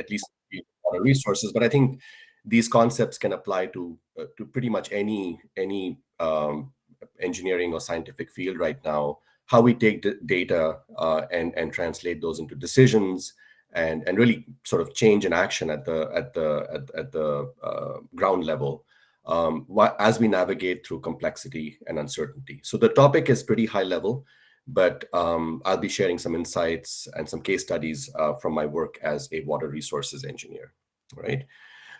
at least water resources. But I think these concepts can apply to pretty much any engineering or scientific field right now. How we take data and translate those into decisions and really sort of change in action at the ground level, as we navigate through complexity and uncertainty. So the topic is pretty high level, but I'll be sharing some insights and some case studies from my work as a water resources engineer. Right.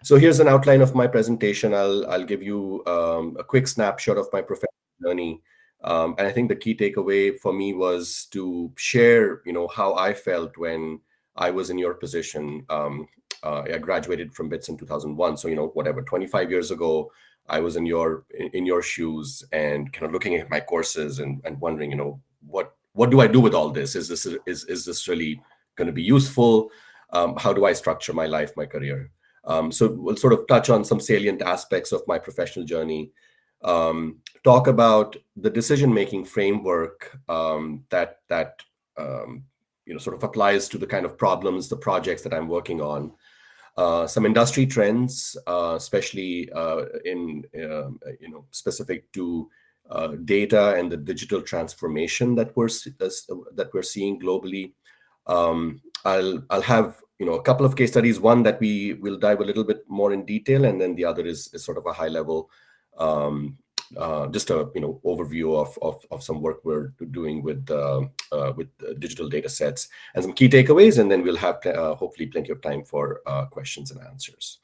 So here's an outline of my presentation. I'll give you a quick snapshot of my professional journey. And I think the key takeaway for me was to share, how I felt when I was in your position. I graduated from BITS in 2001. So, whatever, 25 years ago, I was in your shoes and kind of looking at my courses and wondering, what do I do with all this? Is this really going to be useful? How do I structure my life, my career? So we'll sort of touch on some salient aspects of my professional journey, talk about the decision-making framework that sort of applies to the kind of problems, the projects that I'm working on, some industry trends, especially in specific to data and the digital transformation that we're seeing globally. I'll have a couple of case studies, one that we will dive a little bit more in detail, and then the other is sort of a high level, just a overview of some work we're doing with digital data sets and some key takeaways, and then we'll have hopefully plenty of time for questions and answers.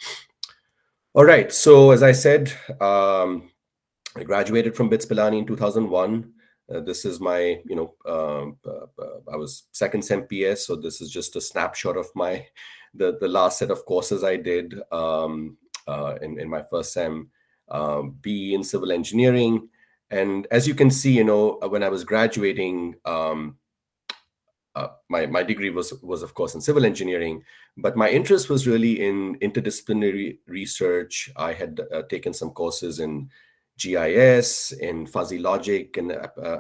All right, so as I said, I graduated from BITS Pilani in 2001. This is my, I was second sem PS, so this is just a snapshot of the last set of courses I did in my first sem, BE in civil engineering. And as you can see, when I was graduating, my degree was of course in civil engineering, but my interest was really in interdisciplinary research. I had taken some courses in GIS, in fuzzy logic and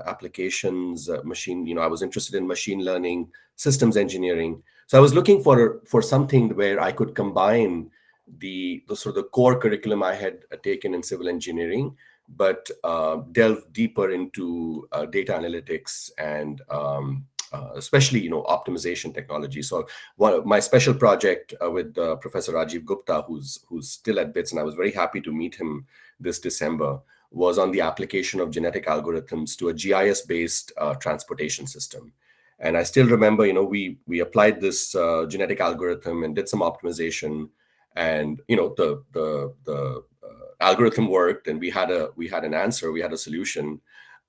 applications, machine, I was interested in machine learning, systems engineering. So I was looking for something where I could combine the sort of the core curriculum I had taken in civil engineering, but delve deeper into data analytics and especially, optimization technology. So my special project with Professor Rajiv Gupta, who's still at BITS, and I was very happy to meet him this December, was on the application of genetic algorithms to a GIS-based transportation system. And I still remember, we applied this genetic algorithm and did some optimization, and the algorithm worked, and we had an answer, we had a solution.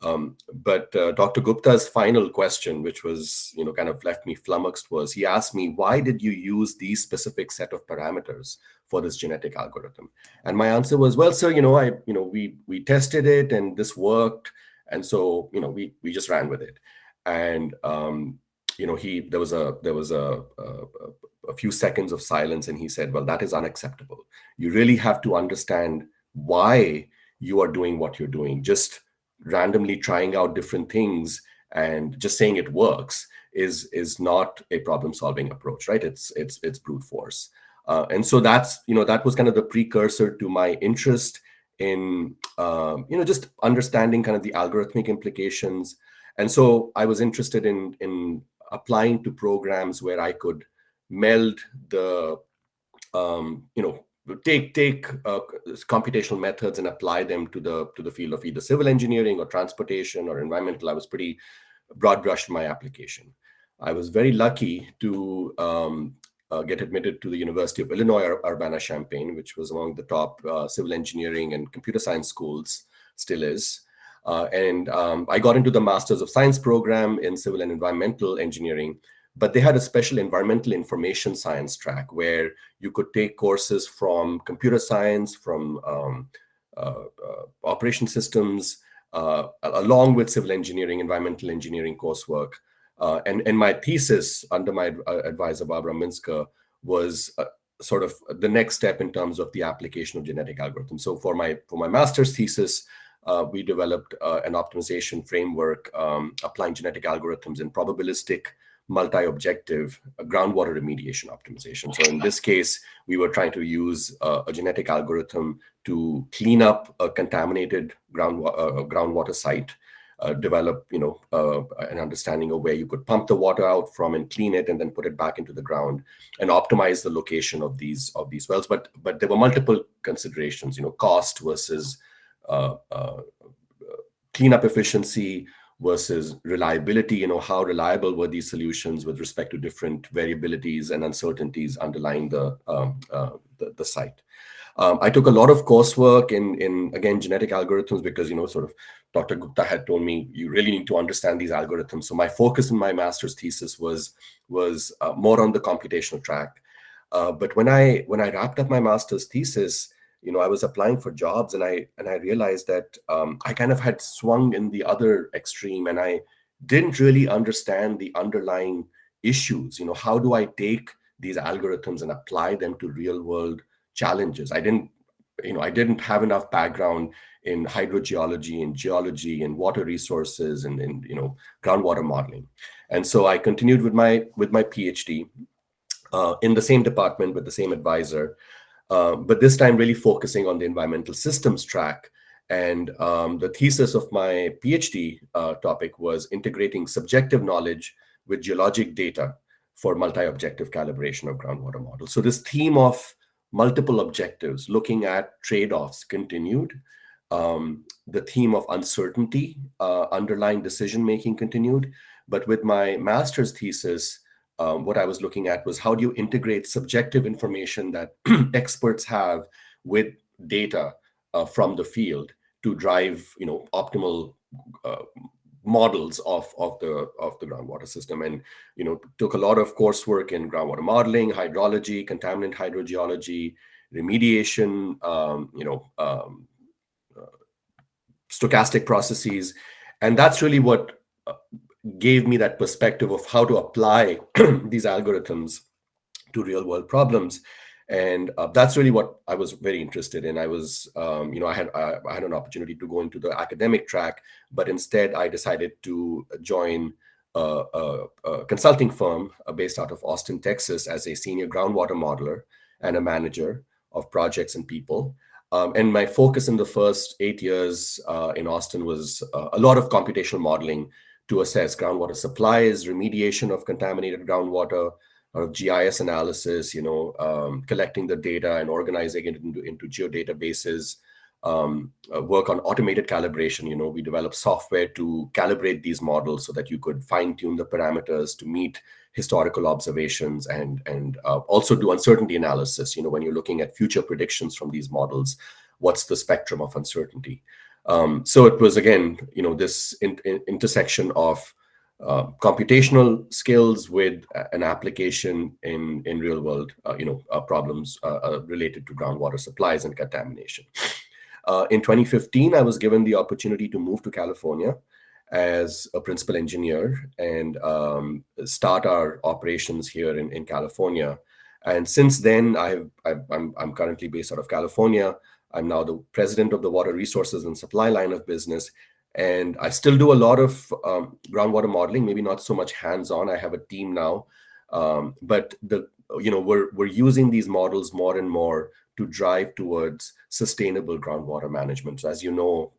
But Dr. Gupta's final question, which was, kind of left me flummoxed, was he asked me, why did you use these specific set of parameters for this genetic algorithm? And my answer was, well, sir, we tested it and this worked. And so, we just ran with it. And, there was a few seconds of silence, and he said, well, that is unacceptable. You really have to understand why you are doing what you're doing. Just randomly trying out different things and just saying it works is not a problem-solving approach, right? It's brute force. And so that was kind of the precursor to my interest in just understanding kind of the algorithmic implications. And so I was interested in applying to programs where I could meld the take computational methods and apply them to the field of either civil engineering or transportation or environmental. I was pretty broad brushed in my application. I was very lucky to get admitted to the University of Illinois Urbana-Champaign, which was among the top civil engineering and computer science schools, still is. And I got into the Masters of Science program in civil and environmental engineering, but they had a special environmental information science track where you could take courses from computer science, from operation systems, along with civil engineering, environmental engineering coursework. And my thesis under my advisor, Barbara Minsker, was sort of the next step in terms of the application of genetic algorithms. So for my master's thesis, we developed an optimization framework applying genetic algorithms in probabilistic multi-objective groundwater remediation optimization. So in this case, we were trying to use a genetic algorithm to clean up a contaminated groundwater site, develop an understanding of where you could pump the water out from and clean it and then put it back into the ground and optimize the location of these wells. But there were multiple considerations, cost versus cleanup efficiency versus reliability. How reliable were these solutions with respect to different variabilities and uncertainties underlying the site. I took a lot of coursework in again genetic algorithms because sort of Dr. Gupta had told me you really need to understand these algorithms. So my focus in my master's thesis was more on the computational track. But when I wrapped up my master's thesis, I was applying for jobs, and I realized that I kind of had swung in the other extreme, and I didn't really understand the underlying issues. How do I take these algorithms and apply them to real world challenges? I didn't have enough background in hydrogeology and geology and water resources and groundwater modeling, and so I continued with my PhD in the same department with the same advisor. But this time really focusing on the environmental systems track. And the thesis of my PhD topic was integrating subjective knowledge with geologic data for multi-objective calibration of groundwater models. So this theme of multiple objectives, looking at trade-offs, continued. The theme of uncertainty underlying decision-making continued. But with my master's thesis, what I was looking at was how do you integrate subjective information that experts have with data from the field to drive, optimal models of the groundwater system. And took a lot of coursework in groundwater modeling, hydrology, contaminant hydrogeology, remediation, stochastic processes, and that's really what gave me that perspective of how to apply these algorithms to real world problems. And that's really what I was very interested in. I was, I had an opportunity to go into the academic track, but instead I decided to join a consulting firm based out of Austin, Texas, as a senior groundwater modeler and a manager of projects and people. And my focus in the first 8 years in Austin was a lot of computational modeling to assess groundwater supplies, remediation of contaminated groundwater, GIS analysis, collecting the data and organizing it into geodatabases, work on automated calibration. We developed software to calibrate these models so that you could fine-tune the parameters to meet historical observations and also do uncertainty analysis. When you're looking at future predictions from these models, what's the spectrum of uncertainty? So it was, again, this intersection of computational skills with an application in real world, problems related to groundwater supplies and contamination. In 2015, I was given the opportunity to move to California as a principal engineer and start our operations here in California. And since then, I'm currently based out of California. I'm now the president of the water resources and supply line of business. And I still do a lot of groundwater modeling, maybe not so much hands-on. I have a team now, but we're using these models more and more to drive towards sustainable groundwater management. So as you know,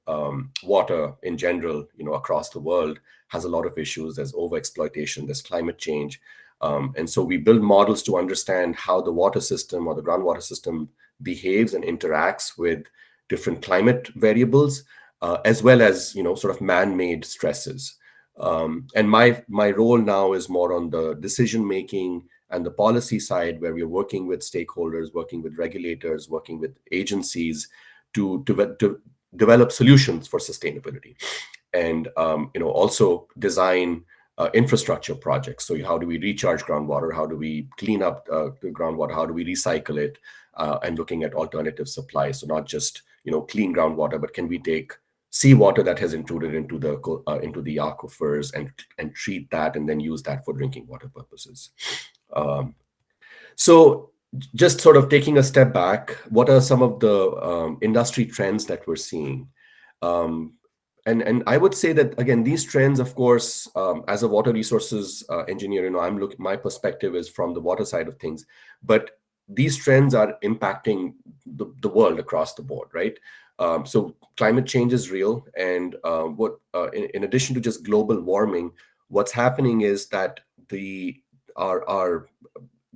water in general, across the world has a lot of issues. There's overexploitation, there's climate change. And so we build models to understand how the water system or the groundwater system behaves and interacts with different climate variables, as well as, sort of man-made stresses. And my role now is more on the decision-making and the policy side, where we're working with stakeholders, working with regulators, working with agencies to develop solutions for sustainability, and also design infrastructure projects. So how do we recharge groundwater? How do we clean up the groundwater? How do we recycle it? And looking at alternative supplies. So not just clean groundwater, but can we take seawater that has intruded into the aquifers and treat that and then use that for drinking water purposes? So just sort of taking a step back, what are some of the industry trends that we're seeing? And and I would say that again, these trends, of course, as a water resources engineer, I'm looking. My perspective is from the water side of things, but these trends are impacting the world across the board, right? So climate change is real, and in addition to just global warming, what's happening is that the our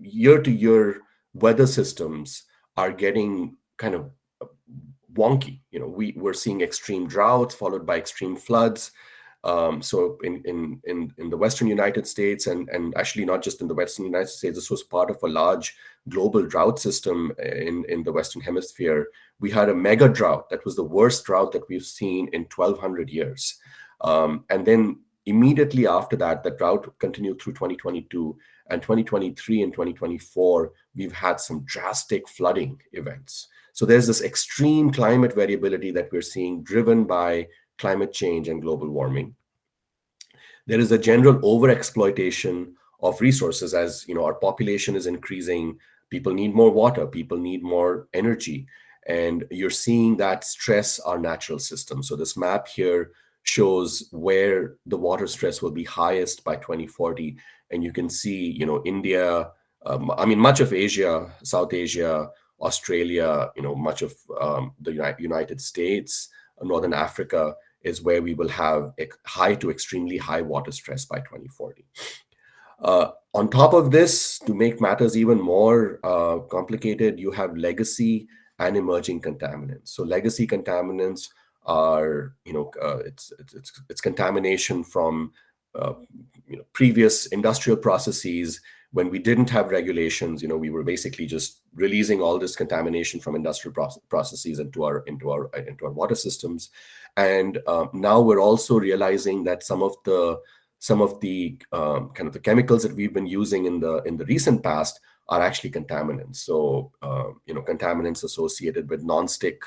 year-to-year weather systems are getting kind of wonky. We're seeing extreme droughts followed by extreme floods. So in the Western United States, and actually not just in the Western United States, this was part of a large global drought system in the Western Hemisphere. We had a mega drought that was the worst drought that we've seen in 1,200 years. And then immediately after that, the drought continued through 2022, and 2023 and 2024, we've had some drastic flooding events. So there's this extreme climate variability that we're seeing driven by climate change and global warming. There is a general overexploitation of resources. As our population is increasing, people need more water, people need more energy, and you're seeing that stress our natural system. So this map here shows where the water stress will be highest by 2040, and you can see, India, much of Asia, South Asia, Australia, much of the United States, Northern Africa is where we will have high to extremely high water stress by 2040. On top of this, to make matters even more complicated, you have legacy and emerging contaminants. So legacy contaminants are, it's contamination from previous industrial processes. When we didn't have regulations, we were basically just releasing all this contamination from industrial processes into our water systems. And now we're also realizing that some of the kind of the chemicals that we've been using in the recent past are actually contaminants. So contaminants associated with nonstick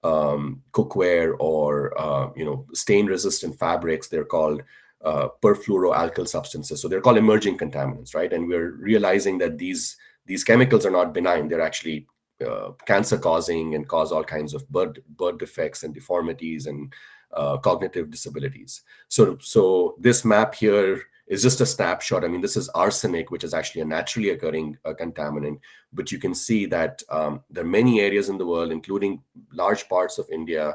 cookware or stain-resistant fabrics. They're called perfluoroalkyl substances. So they're called emerging contaminants, right? And we're realizing that these chemicals are not benign. They're actually cancer-causing and cause all kinds of birth defects and deformities and cognitive disabilities. So this map here is just a snapshot. This is arsenic, which is actually a naturally occurring contaminant. But you can see that there are many areas in the world, including large parts of India,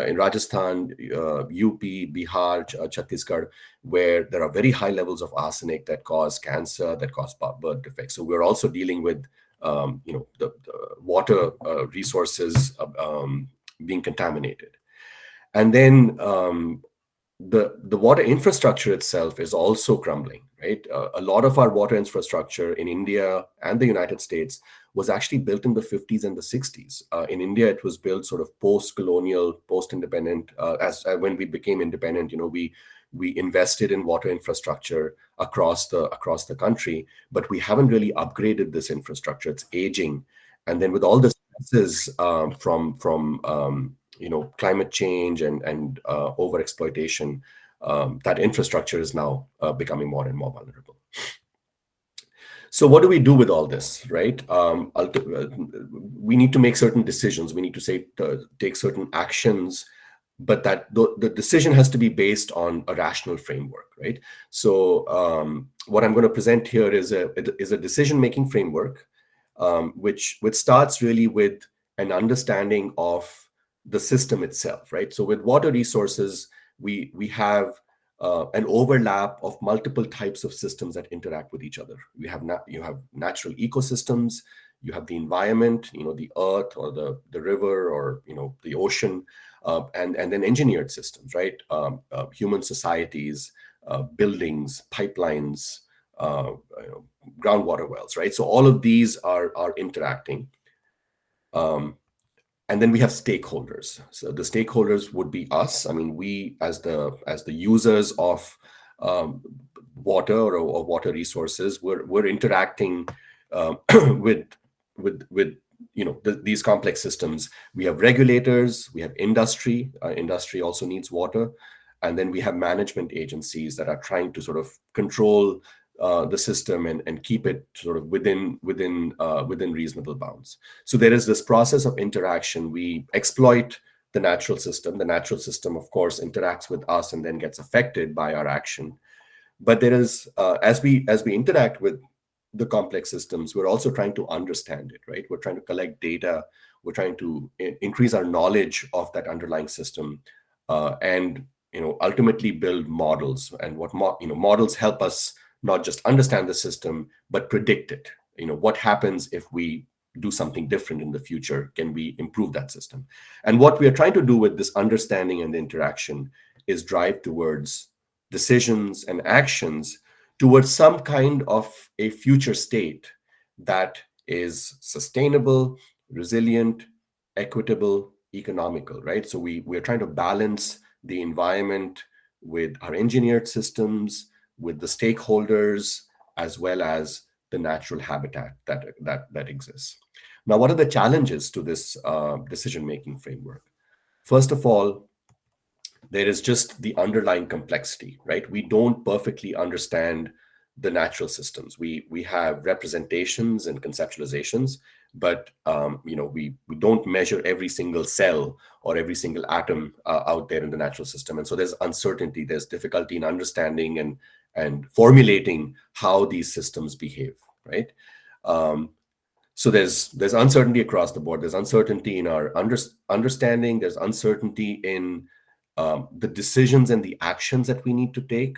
in Rajasthan, UP, Bihar, Chhattisgarh, where there are very high levels of arsenic that cause cancer, that cause birth defects. So we're also dealing with the water resources being contaminated. And then the water infrastructure itself is also crumbling, right? A lot of our water infrastructure in India and the United States was actually built in the 50s and the 60s. In India, it was built sort of post-colonial, post-independent. When we became independent, we invested in water infrastructure across the country, but we haven't really upgraded this infrastructure. It's aging, and then with all the stresses from climate change and overexploitation, that infrastructure is now becoming more and more vulnerable. So what do we do with all this, right? We need to make certain decisions. We need to take certain actions, but that the decision has to be based on a rational framework, right? So what I'm going to present here is a decision-making framework, which starts really with an understanding of the system itself, right? So with water resources, we have an overlap of multiple types of systems that interact with each other. You have natural ecosystems, you have the environment, the earth or the river or the ocean, and then engineered systems, right? Human societies, buildings, pipelines, groundwater wells, right? So all of these are interacting. And then we have stakeholders. So the stakeholders would be us. We as the users of water or water resources, we're interacting with these complex systems. We have regulators, we have industry. Industry also needs water, and then we have management agencies that are trying to sort of control the system and keep it sort of within reasonable bounds. So there is this process of interaction. We exploit the natural system. The natural system, of course, interacts with us and then gets affected by our action. But there is, as we interact with the complex systems, we're also trying to understand it, right? We're trying to collect data. We're trying to increase our knowledge of that underlying system, and ultimately build models. And models help us not just understand the system, but predict it. What happens if we do something different in the future? Can we improve that system? And what we are trying to do with this understanding and interaction is drive towards decisions and actions towards some kind of a future state that is sustainable, resilient, equitable, economical, right? So we're trying to balance the environment with our engineered systems, with the stakeholders, as well as the natural habitat that exists. Now, what are the challenges to this decision-making framework? First of all, there is just the underlying complexity, right? We don't perfectly understand the natural systems. We have representations and conceptualizations, but we don't measure every single cell or every single atom out there in the natural system, and so there's uncertainty. There's difficulty in understanding and formulating how these systems behave, right? So there's uncertainty across the board. There's uncertainty in our understanding. There's uncertainty in the decisions and the actions that we need to take.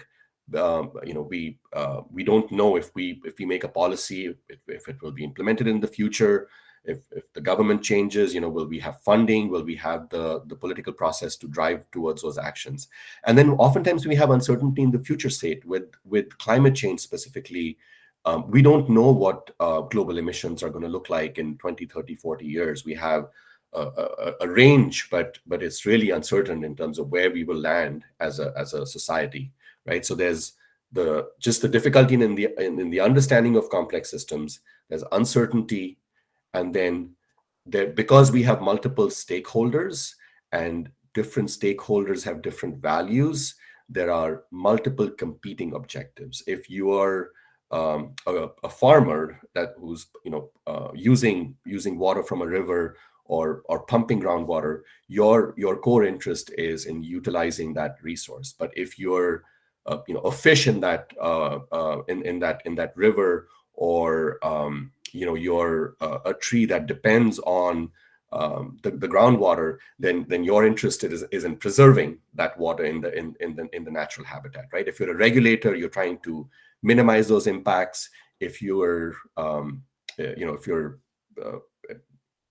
We don't know if we make a policy, if it will be implemented in the future. If the government changes, will we have funding? Will we have the political process to drive towards those actions? And then oftentimes we have uncertainty in the future state with climate change specifically. We don't know what global emissions are going to look like in 20, 30, 40 years. We have a range, but it's really uncertain in terms of where we will land as a society, right? So there's the difficulty in the understanding of complex systems. There's uncertainty, and then because we have multiple stakeholders and different stakeholders have different values, there are multiple competing objectives. If you are a farmer who's using water from a river or pumping groundwater, your core interest is in utilizing that resource. But if you're a fish in that river, or you're a tree that depends on the groundwater, then your interest is in preserving that water in the natural habitat, right? If you're a regulator, you're trying to minimize those impacts. If you're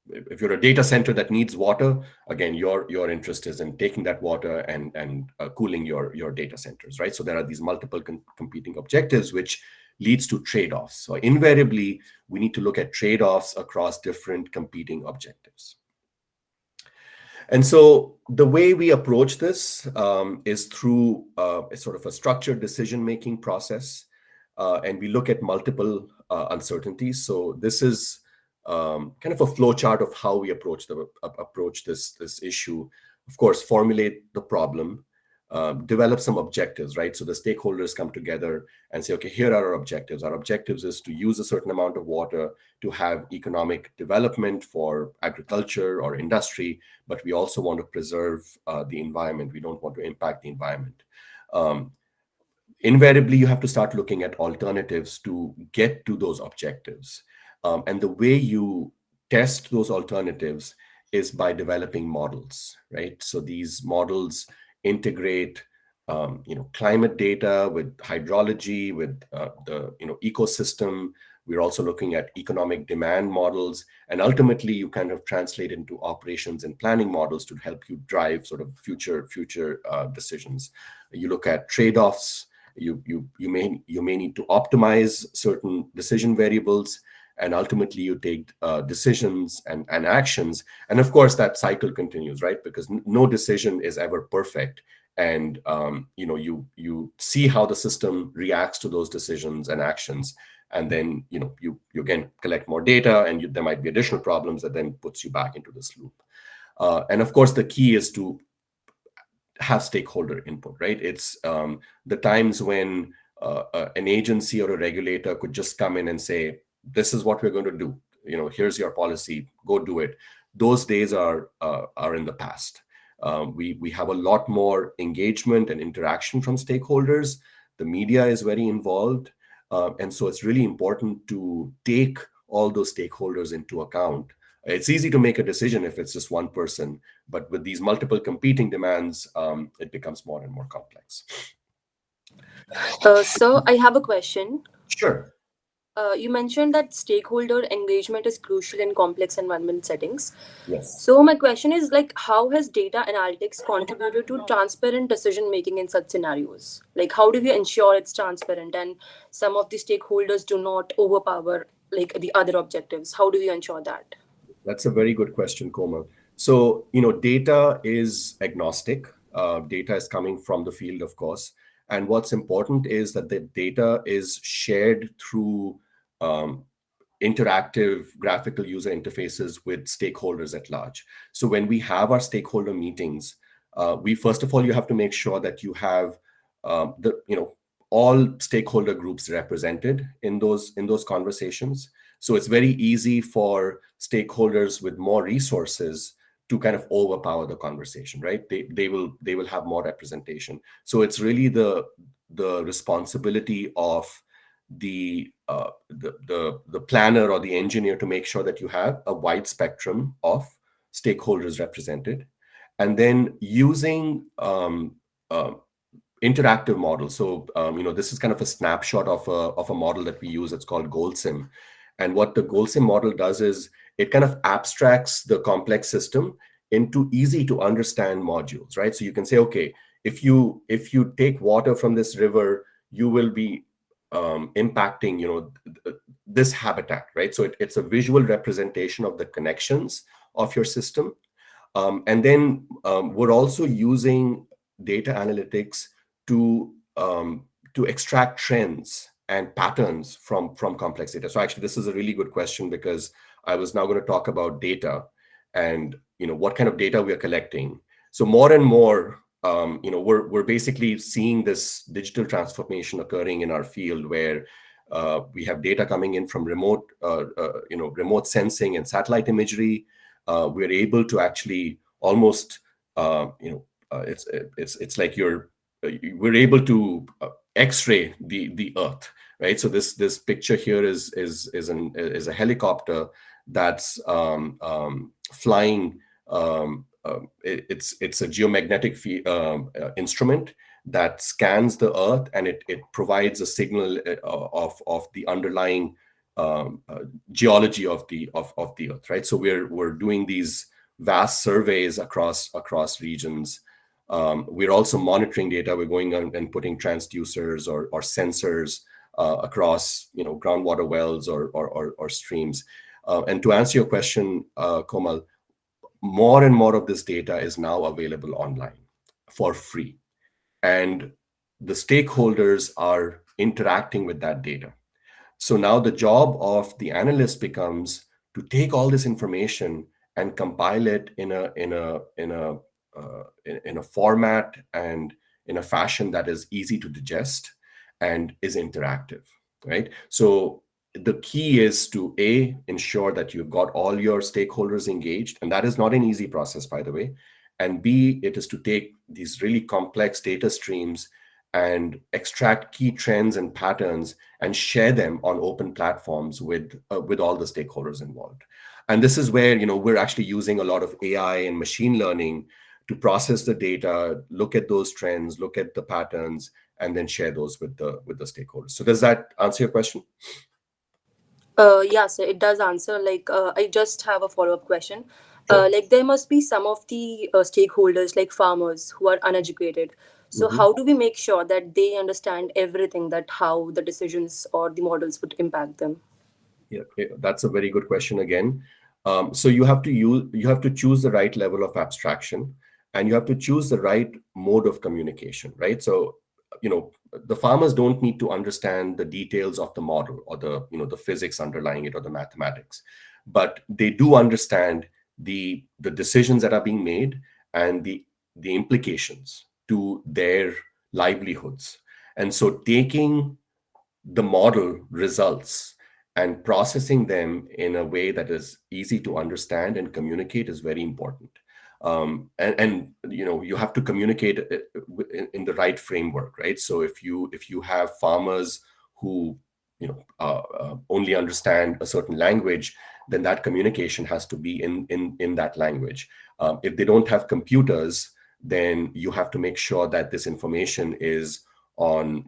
if you're a data center that needs water, again, your interest is in taking that water and cooling your data centers, right? So there are these multiple competing objectives, which leads to trade-offs. So invariably, we need to look at trade-offs across different competing objectives. And so the way we approach this is through a sort of a structured decision-making process, and we look at multiple uncertainties. So this is kind of a flow chart of how we approach this issue. Of course, formulate the problem, develop some objectives, right? So the stakeholders come together and say, okay, here are our objectives. Our objectives is to use a certain amount of water to have economic development for agriculture or industry, but we also want to preserve the environment. We don't want to impact the environment. Invariably, you have to start looking at alternatives to get to those objectives. And the way you test those alternatives is by developing models, right? So these models integrate, climate data with hydrology, with the ecosystem. We're also looking at economic demand models, and ultimately you kind of translate into operations and planning models to help you drive sort of future decisions. You look at trade-offs. You may need to optimize certain decision variables, and ultimately you take decisions and actions. And of course, that cycle continues, right? Because no decision is ever perfect. And you see how the system reacts to those decisions and actions. And then you again collect more data, and there might be additional problems that then puts you back into this loop. And of course, the key is to have stakeholder input, right? It's the times when an agency or a regulator could just come in and say, this is what we're going to do. Here's your policy, go do it. Those days are in the past. We have a lot more engagement and interaction from stakeholders. The media is very involved, and so it's really important to take all those stakeholders into account. It's easy to make a decision if it's just one person, but with these multiple competing demands, it becomes more and more complex. So I have a question. Sure. You mentioned that stakeholder engagement is crucial in complex environment settings. Yes. So my question is like, how has data analytics contributed to transparent decision making in such scenarios? Like, how do we ensure it's transparent and some of the stakeholders do not overpower like the other objectives? How do we ensure that? That's a very good question, Komal. So, data is agnostic. Data is coming from the field, of course. And what's important is that the data is shared through um, interactive graphical user interfaces with stakeholders at large. So when we have our stakeholder meetings, we first of all you have to make sure that you have the all stakeholder groups represented in those conversations. So it's very easy for stakeholders with more resources to kind of overpower the conversation, right? They will have more representation. So it's really the responsibility of the planner or the engineer to make sure that you have a wide spectrum of stakeholders represented, and then using interactive models. So this is kind of a snapshot of a model that we use. It's called GoalSim, and what the GoalSim model does is it kind of abstracts the complex system into easy to understand modules, right? So you can say, okay, if you take water from this river, you will be impacting this habitat, right? So it's a visual representation of the connections of your system. And then we're also using data analytics to extract trends and patterns from complex data. So actually, this is a really good question, because I was now going to talk about data and what kind of data we are collecting. So more and more, we're basically seeing this digital transformation occurring in our field, where we have data coming in from remote sensing and satellite imagery. We're able to actually almost, it's like we're able to X-ray the Earth, right? So this picture here is a helicopter that's flying. It's a geomagnetic instrument that scans the Earth, and it provides a signal of the underlying geology of the Earth, right? So we're doing these vast surveys across regions. We're also monitoring data. We're going on and putting transducers or sensors across groundwater wells or streams. And to answer your question, Komal, more and more of this data is now available online for free, and the stakeholders are interacting with that data. So now the job of the analyst becomes to take all this information and compile it in a format and in a fashion that is easy to digest and is interactive, right? So the key is to ensure that you've got all your stakeholders engaged, and that is not an easy process, by the way. And B, it is to take these really complex data streams and extract key trends and patterns and share them on open platforms with all the stakeholders involved. And this is where we're actually using a lot of AI and machine learning to process the data, look at those trends, look at the patterns, and then share those with the stakeholders. So does that answer your question? Yeah, so it does answer. Like, I just have a follow up question. Sure. Like, there must be some of the stakeholders, like farmers, who are uneducated. So, Mhm. how do we make sure that they understand everything, that how the decisions or the models would impact them? Yeah, that's a very good question again. So you have to choose the right level of abstraction, and you have to choose the right mode of communication, right? So the farmers don't need to understand the details of the model or the physics underlying it or the mathematics, but they do understand the decisions that are being made and the implications to their livelihoods. And so taking the model results and processing them in a way that is easy to understand and communicate is very important. And you have to communicate in the right framework, right? So if you have farmers who only understand a certain language, then that communication has to be in that language. If they don't have computers, then you have to make sure that this information is on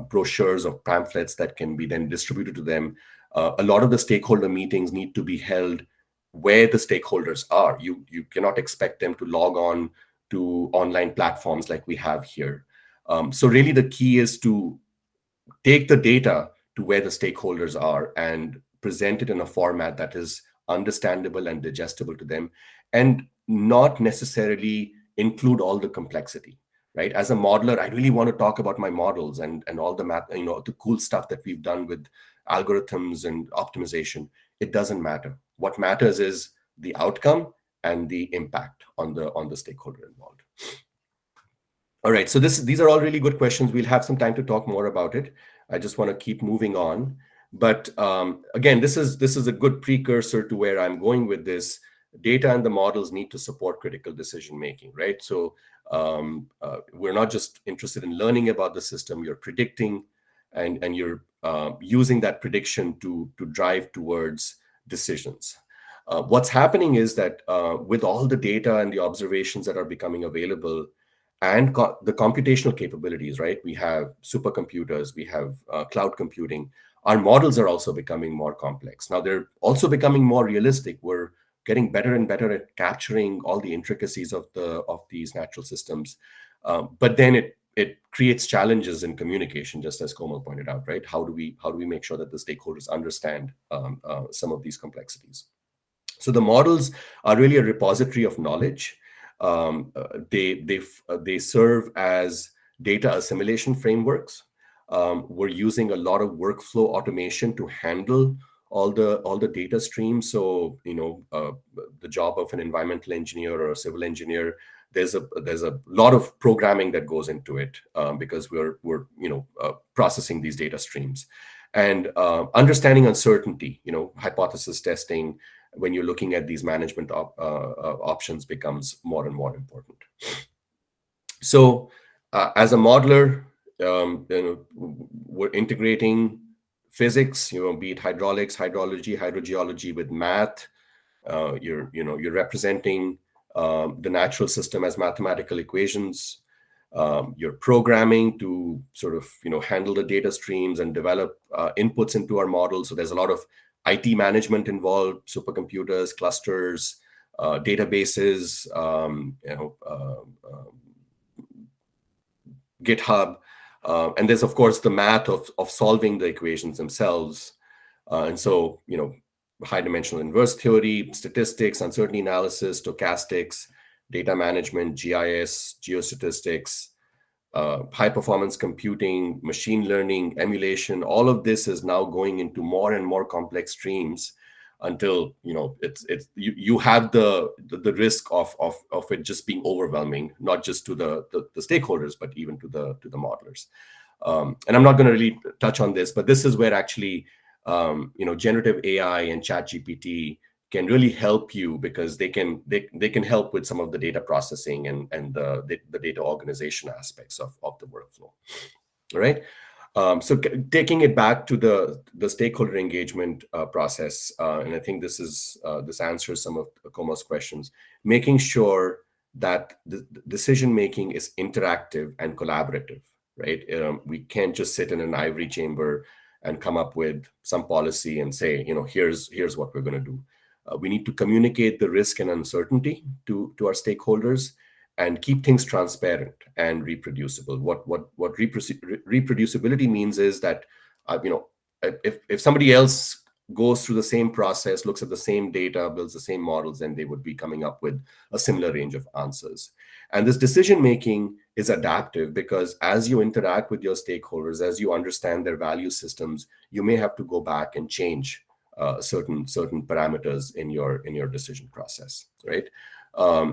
brochures or pamphlets that can be then distributed to them. A lot of the stakeholder meetings need to be held where the stakeholders are. You cannot expect them to log on to online platforms like we have here. So really the key is to take the data to where the stakeholders are and present it in a format that is understandable and digestible to them, and not necessarily include all the complexity, right? As a modeler, I really want to talk about my models and all the math, the cool stuff that we've done with algorithms and optimization. It doesn't matter. What matters is the outcome and the impact on the stakeholder involved. All right, so these are all really good questions. We'll have some time to talk more about it. I just want to keep moving on. But again, this is a good precursor to where I'm going with this. Data and the models need to support critical decision making, right? So we're not just interested in learning about the system. You're predicting, and you're using that prediction to drive towards decisions. What's happening is that with all the data and the observations that are becoming available, and the computational capabilities, right? We have supercomputers, we have cloud computing. Our models are also becoming more complex. Now they're also becoming more realistic. We're getting better and better at capturing all the intricacies of these natural systems. But then it creates challenges in communication, just as Komal pointed out, right? How do we make sure that the stakeholders understand some of these complexities? So the models are really a repository of knowledge. They serve as data assimilation frameworks. We're using a lot of workflow automation to handle all the data streams. So the job of an environmental engineer or a civil engineer, there's a lot of programming that goes into it because we're processing these data streams, and understanding uncertainty. Hypothesis testing, when you're looking at these management options, becomes more and more important. So as a modeler, we're integrating physics, be it hydraulics, hydrology, hydrogeology, with math. You're representing the natural system as mathematical equations. You're programming to sort of handle the data streams and develop inputs into our model. So there's a lot of IT management involved: supercomputers, clusters, databases, GitHub, and there's of course the math of solving the equations themselves. And so high dimensional inverse theory, statistics, uncertainty analysis, stochastics, data management, GIS, geostatistics, high performance computing, machine learning, emulation. All of this is now going into more and more complex streams until you have the risk of it just being overwhelming, not just to the stakeholders, but even to the modelers. And I'm not going to really touch on this, but this is where actually generative AI and ChatGPT can really help you, because they can help with some of the data processing and the data organization aspects of the workflow. All right. So taking it back to the stakeholder engagement process, and I think this answers some of Komal's questions. Making sure that the decision making is interactive and collaborative, right? We can't just sit in an ivory chamber and come up with some policy and say, here's what we're going to do. We need to communicate the risk and uncertainty to our stakeholders, and keep things transparent and reproducible. What reproducibility means is that if somebody else goes through the same process, looks at the same data, builds the same models, then they would be coming up with a similar range of answers. And this decision making is adaptive, because as you interact with your stakeholders, as you understand their value systems, you may have to go back and change certain parameters in your decision process, right?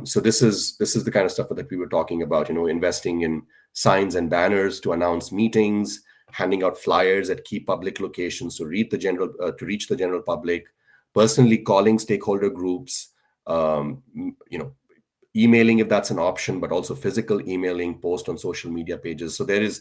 So this is the kind of stuff that we were talking about, investing in signs and banners to announce meetings, handing out flyers at key public locations to reach the general public, personally calling stakeholder groups, emailing if that's an option, but also physical emailing, post on social media pages. So there is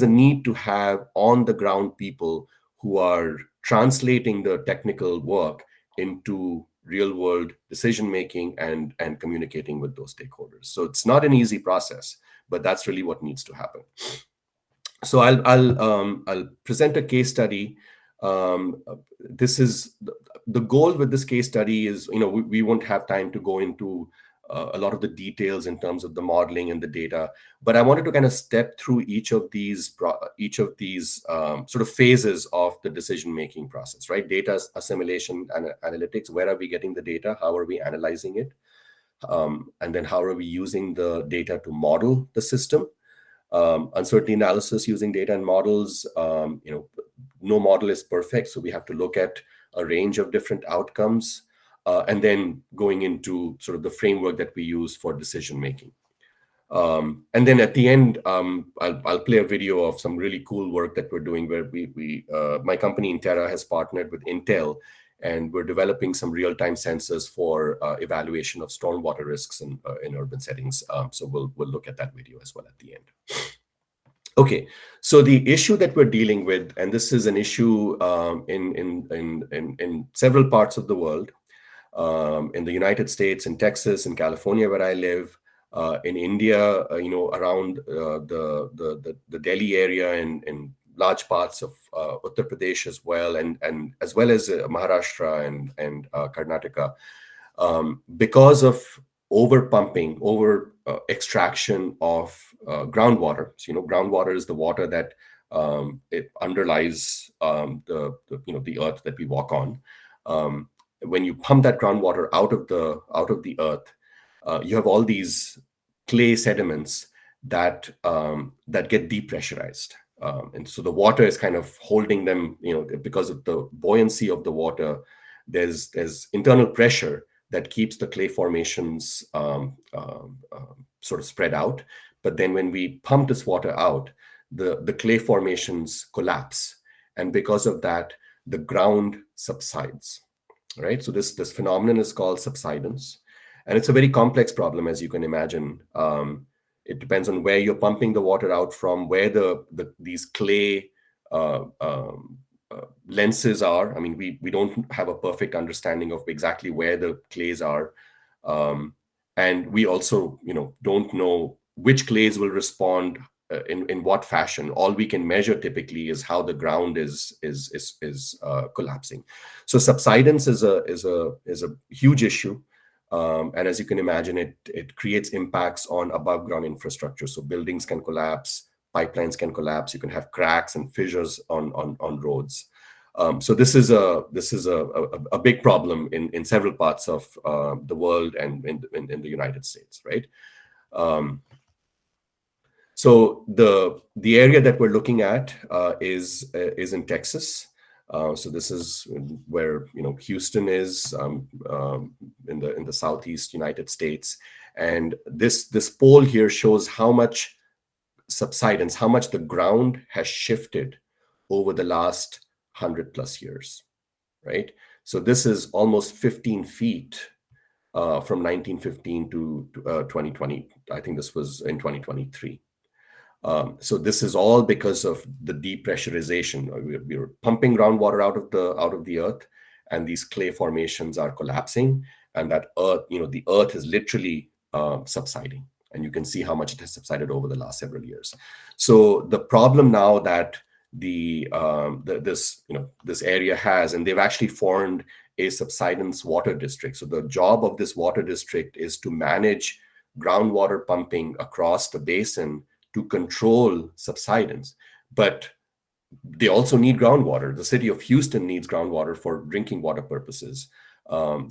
a need to have on the ground people who are translating the technical work into real world decision making and communicating with those stakeholders. So it's not an easy process, but that's really what needs to happen. So I'll present a case study. This is the goal with this case study is, we won't have time to go into a lot of the details in terms of the modeling and the data, but I wanted to kind of step through each of these sort of phases of the decision making process, right? Data assimilation and analytics. Where are we getting the data? How are we analyzing it? And then how are we using the data to model the system? Uncertainty analysis using data and models. No model is perfect, so we have to look at a range of different outcomes, and then going into sort of the framework that we use for decision making. And then at the end, I'll play a video of some really cool work that we're doing, where my company INTERA has partnered with Intel, and we're developing some real-time sensors for evaluation of stormwater risks in urban settings. So we'll look at that video as well at the end. Okay, so the issue that we're dealing with, and this is an issue in several parts of the world, in the United States, in Texas, in California, where I live, in India, around the Delhi area, and in large parts of Uttar Pradesh as well, and as well as Maharashtra and Karnataka, because of over pumping, over extraction of groundwater. So, groundwater is the water that it underlies the earth that we walk on. When you pump that groundwater out of the earth, you have all these clay sediments that get depressurized, and so the water is kind of holding them. Because of the buoyancy of the water, there's internal pressure that keeps the clay formations sort of spread out. But then when we pump this water out, the clay formations collapse, and because of that, the ground subsides. Right. So this phenomenon is called subsidence, and it's a very complex problem, as you can imagine. It depends on where you're pumping the water out from, where these clay lenses are. I mean, we don't have a perfect understanding of exactly where the clays are, and we also don't know which clays will respond in what fashion. All we can measure typically is how the ground is collapsing. So subsidence is a huge issue, and as you can imagine, it creates impacts on above ground infrastructure. So buildings can collapse, pipelines can collapse. You can have cracks and fissures on roads. So this is a big problem in several parts of the world and in the United States, right? So the area that we're looking at is in Texas. So this is where Houston is, in the southeast United States, and this pole here shows how much subsidence, how much the ground has shifted over the last 100+ years, right? So this is almost 15 feet from 1915 to 2020. I think this was in 2023. So this is all because of the depressurization. We're pumping groundwater out of the earth, and these clay formations are collapsing, and that earth, the earth is literally subsiding, and you can see how much it has subsided over the last several years. So the problem now that this area has, and they've actually formed a subsidence water district. So the job of this water district is to manage groundwater pumping across the basin to control subsidence, but they also need groundwater. The city of Houston needs groundwater for drinking water purposes.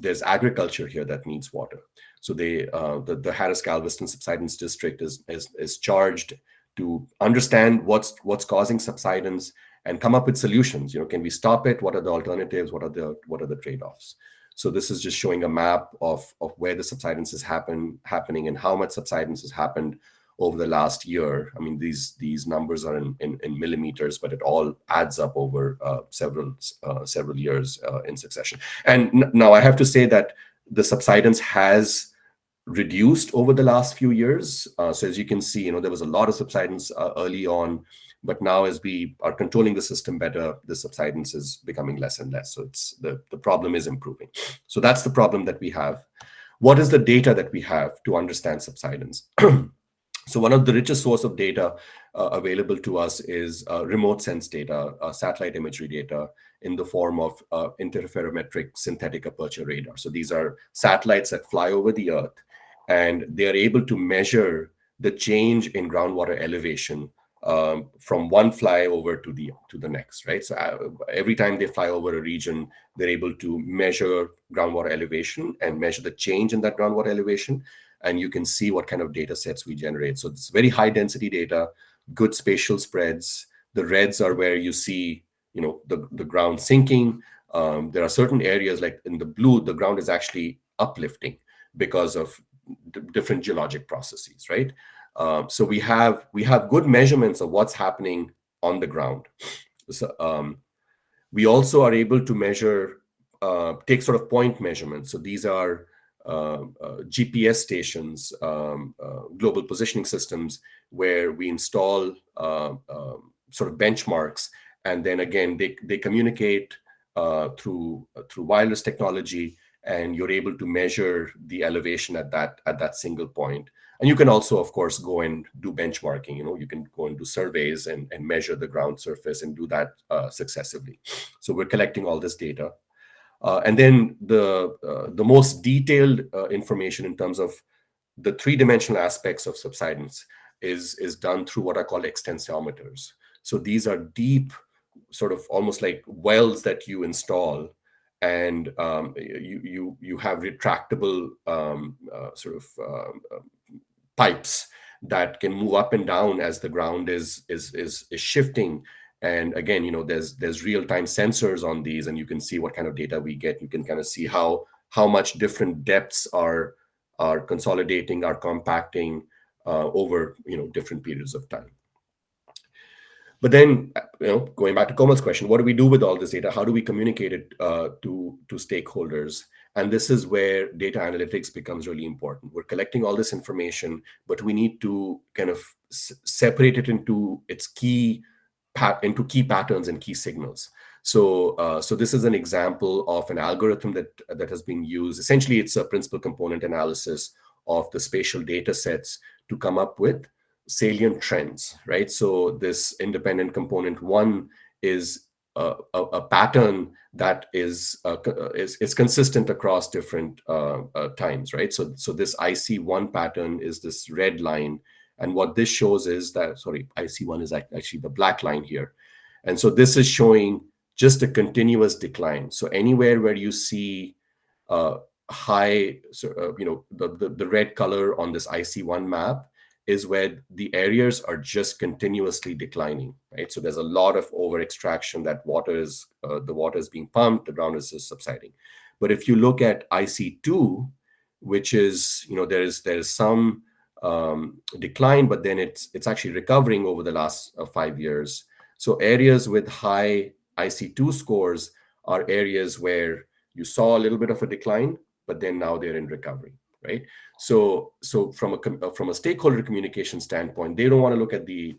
There's agriculture here that needs water. So the Harris-Galveston Subsidence District is charged to understand what's causing subsidence and come up with solutions. Can we stop it? What are the alternatives? What are the trade-offs? So this is just showing a map of where the subsidence is happening and how much subsidence has happened over the last year. I mean, these numbers are in millimeters, but it all adds up over several years in succession. And now I have to say that the subsidence has reduced over the last few years. So as you can see, there was a lot of subsidence early on, but now as we are controlling the system better, the subsidence is becoming less and less. So it's the problem is improving. So that's the problem that we have. What is the data that we have to understand subsidence? So one of the richest source of data available to us is remote sense data, satellite imagery data in the form of interferometric synthetic aperture radar. So these are satellites that fly over the Earth, and they are able to measure the change in groundwater elevation from one flyover to the next, right? So every time they fly over a region, they're able to measure groundwater elevation and measure the change in that groundwater elevation, and you can see what kind of data sets we generate. So it's very high density data, good spatial spreads. The reds are where you see, the ground sinking. There are certain areas, like in the blue, the ground is actually uplifting because of different geologic processes, right? So we have good measurements of what's happening on the ground. So, we also are able to measure, take sort of point measurements. So these are GPS stations, global positioning systems, where we install sort of benchmarks, and then again they communicate through wireless technology, and you're able to measure the elevation at that single point. And you can also, of course, go and do benchmarking. You can go and do surveys and measure the ground surface and do that successively. So we're collecting all this data. And then the most detailed information in terms of the three-dimensional aspects of subsidence is done through what are called extensometers. So these are deep, sort of almost like wells that you install, and you have retractable pipes that can move up and down as the ground is shifting. And again, there's real-time sensors on these, and you can see what kind of data we get. You can kind of see how much different depths are consolidating, are compacting over different periods of time. But then, going back to Komal's question, what do we do with all this data? How do we communicate it to stakeholders? And this is where data analytics becomes really important. We're collecting all this information, but we need to kind of separate it into key patterns and key signals. So this is an example of an algorithm that has been used. Essentially, it's a principal component analysis of the spatial data sets to come up with salient trends, right? So this independent component one is a pattern that is consistent across different times, right? So this IC1 pattern is this red line, and what this shows is that, IC1 is actually the black line here, and so this is showing just a continuous decline. So anywhere where you see high, the red color on this IC1 map is where the areas are just continuously declining, right? So there's a lot of over extraction, that the water is being pumped, the ground is just subsiding. But if you look at IC2, which is, there's some decline, but then it's actually recovering over the last 5 years. So areas with high IC2 scores are areas where you saw a little bit of a decline, but then now they're in recovery, right? So from a stakeholder communication standpoint, they don't want to look at the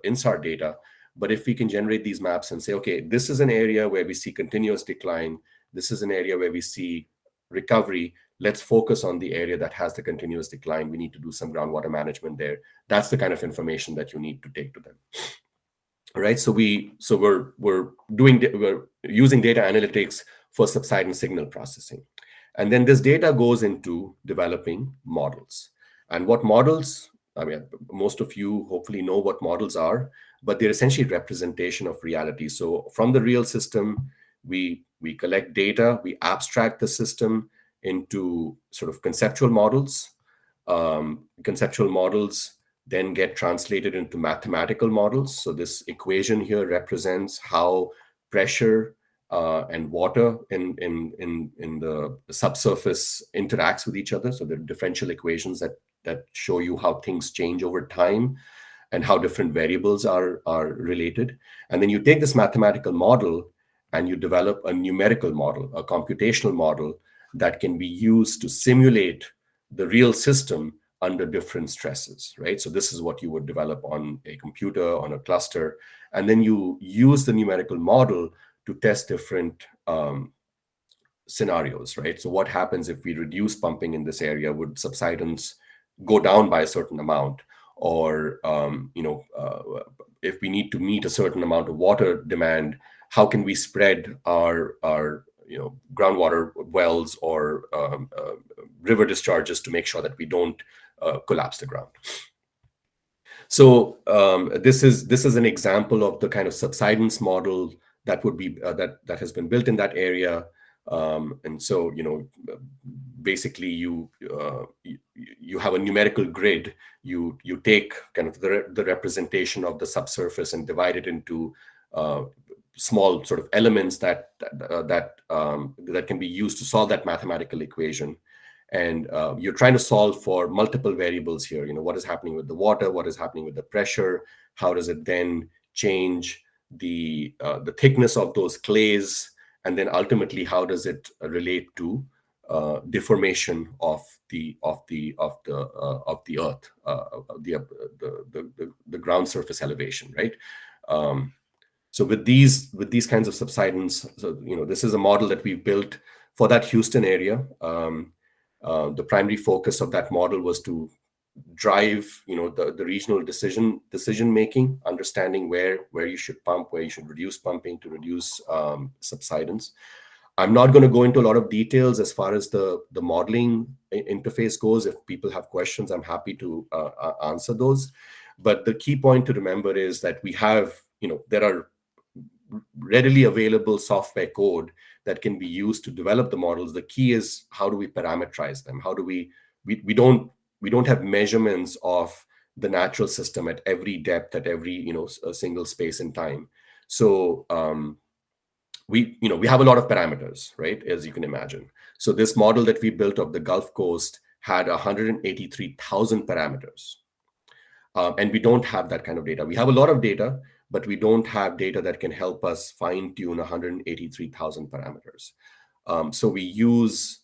INSAR data, but if we can generate these maps and say, okay, this is an area where we see continuous decline, this is an area where we see recovery, let's focus on the area that has the continuous decline. We need to do some groundwater management there. That's the kind of information that you need to take to them. Right, so we're using data analytics for subsidence signal processing. And then this data goes into developing models. And what models, most of you hopefully know what models are, but they're essentially representation of reality. So from the real system, we collect data, we abstract the system into sort of conceptual models. Conceptual models then get translated into mathematical models. So this equation here represents how pressure and water in the subsurface interacts with each other. So there are differential equations that show you how things change over time and how different variables are related. And then you take this mathematical model and you develop a numerical model, a computational model that can be used to simulate the real system under different stresses, right? So this is what you would develop on a computer, on a cluster, and then you use the numerical model to test different scenarios, right? So what happens if we reduce pumping in this area? Would subsidence go down by a certain amount? Or if we need to meet a certain amount of water demand, how can we spread our groundwater wells or river discharges to make sure that we don't collapse the ground? So this is an example of the kind of subsidence model that would be that has been built in that area. And so, basically you have a numerical grid. You take kind of the representation of the subsurface and divide it into small sort of elements that can be used to solve that mathematical equation. And you're trying to solve for multiple variables here. What is happening with the water? What is happening with the pressure? How does it then change the thickness of those clays? And then ultimately, how does it relate to deformation of the earth, the ground surface elevation, right? So with these kinds of subsidence, so this is a model that we've built for that Houston area. The primary focus of that model was to drive the regional decision making, understanding where you should pump, where you should reduce pumping to reduce subsidence. I'm not going to go into a lot of details as far as the modeling interface goes. If people have questions, I'm happy to answer those. But the key point to remember is that we have, there are readily available software code that can be used to develop the models. The key is, how do we parameterize them? How do we don't have measurements of the natural system at every depth, at every a single space in time. So we have a lot of parameters, right, as you can imagine. So this model that we built of the Gulf Coast had 183,000 parameters, and we don't have that kind of data. We have a lot of data, but we don't have data that can help us fine tune 183,000 parameters. So we use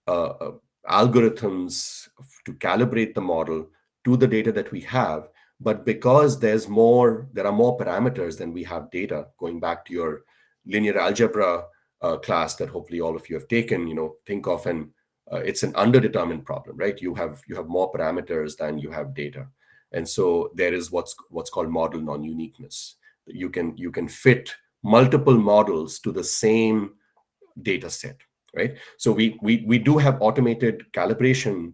algorithms to calibrate the model to the data that we have. But because there are more parameters than we have data, going back to your linear algebra class that hopefully all of you have taken, think of it's an underdetermined problem, right? You have more parameters than you have data. And so there is what's called model non-uniqueness. You can fit multiple models to the same data set, right? So we do have automated calibration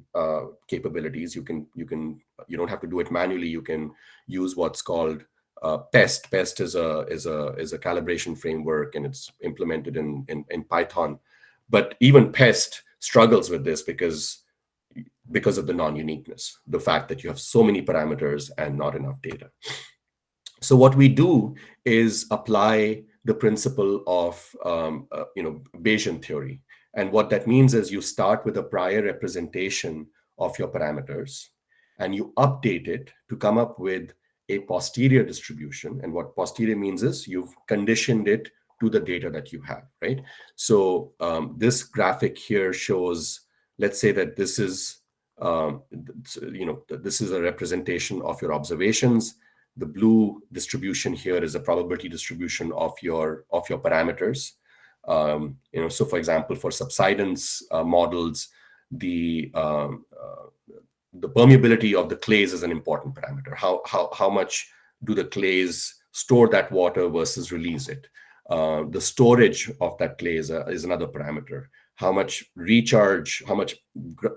capabilities. You don't have to do it manually. You can use what's called PEST. PEST is a calibration framework, and it's implemented in Python. But even PEST struggles with this because of the non-uniqueness, the fact that you have so many parameters and not enough data. So what we do is apply the principle of Bayesian theory. And what that means is you start with a prior representation of your parameters, and you update it to come up with a posterior distribution. And what posterior means is you've conditioned it to the data that you have, right? So this graphic here shows, let's say that this is this is a representation of your observations. The blue distribution here is a probability distribution of your parameters. So for example, for subsidence models, the permeability of the clays is an important parameter. How much do the clays store that water versus release it? The storage of that clay is another parameter. How much recharge, how much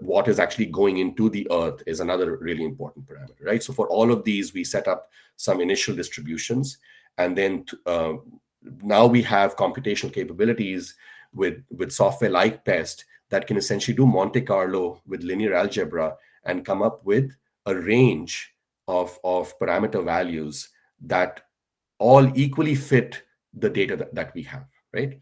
water is actually going into the earth is another really important parameter, right? So for all of these, we set up some initial distributions, and then now we have computational capabilities with software like PEST that can essentially do Monte Carlo with linear algebra and come up with a range of parameter values that all equally fit the data that we have, right?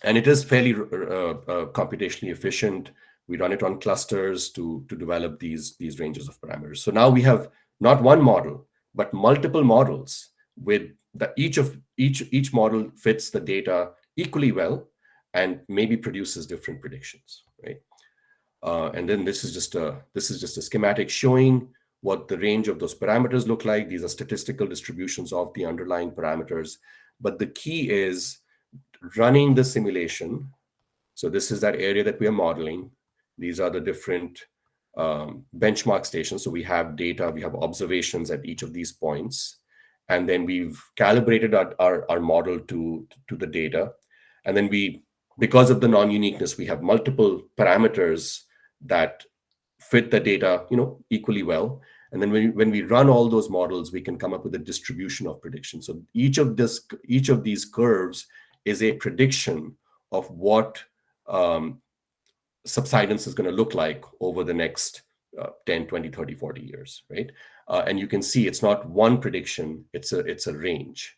And it is fairly computationally efficient. We run it on clusters to develop these ranges of parameters. So now we have not one model, but multiple models with each model fits the data equally well and maybe produces different predictions, right? And then this is just a schematic showing what the range of those parameters look like. These are statistical distributions of the underlying parameters. But the key is running the simulation. So this is that area that we are modeling. These are the different benchmark stations. So we have data, we have observations at each of these points. And then we've calibrated our model to the data. And then because of the non-uniqueness, we have multiple parameters that fit the data, equally well. And then when we run all those models, we can come up with a distribution of prediction. So each of these curves is a prediction of what subsidence is going to look like over the next 10, 20, 30, 40 years, right? And you can see it's not one prediction, it's a range.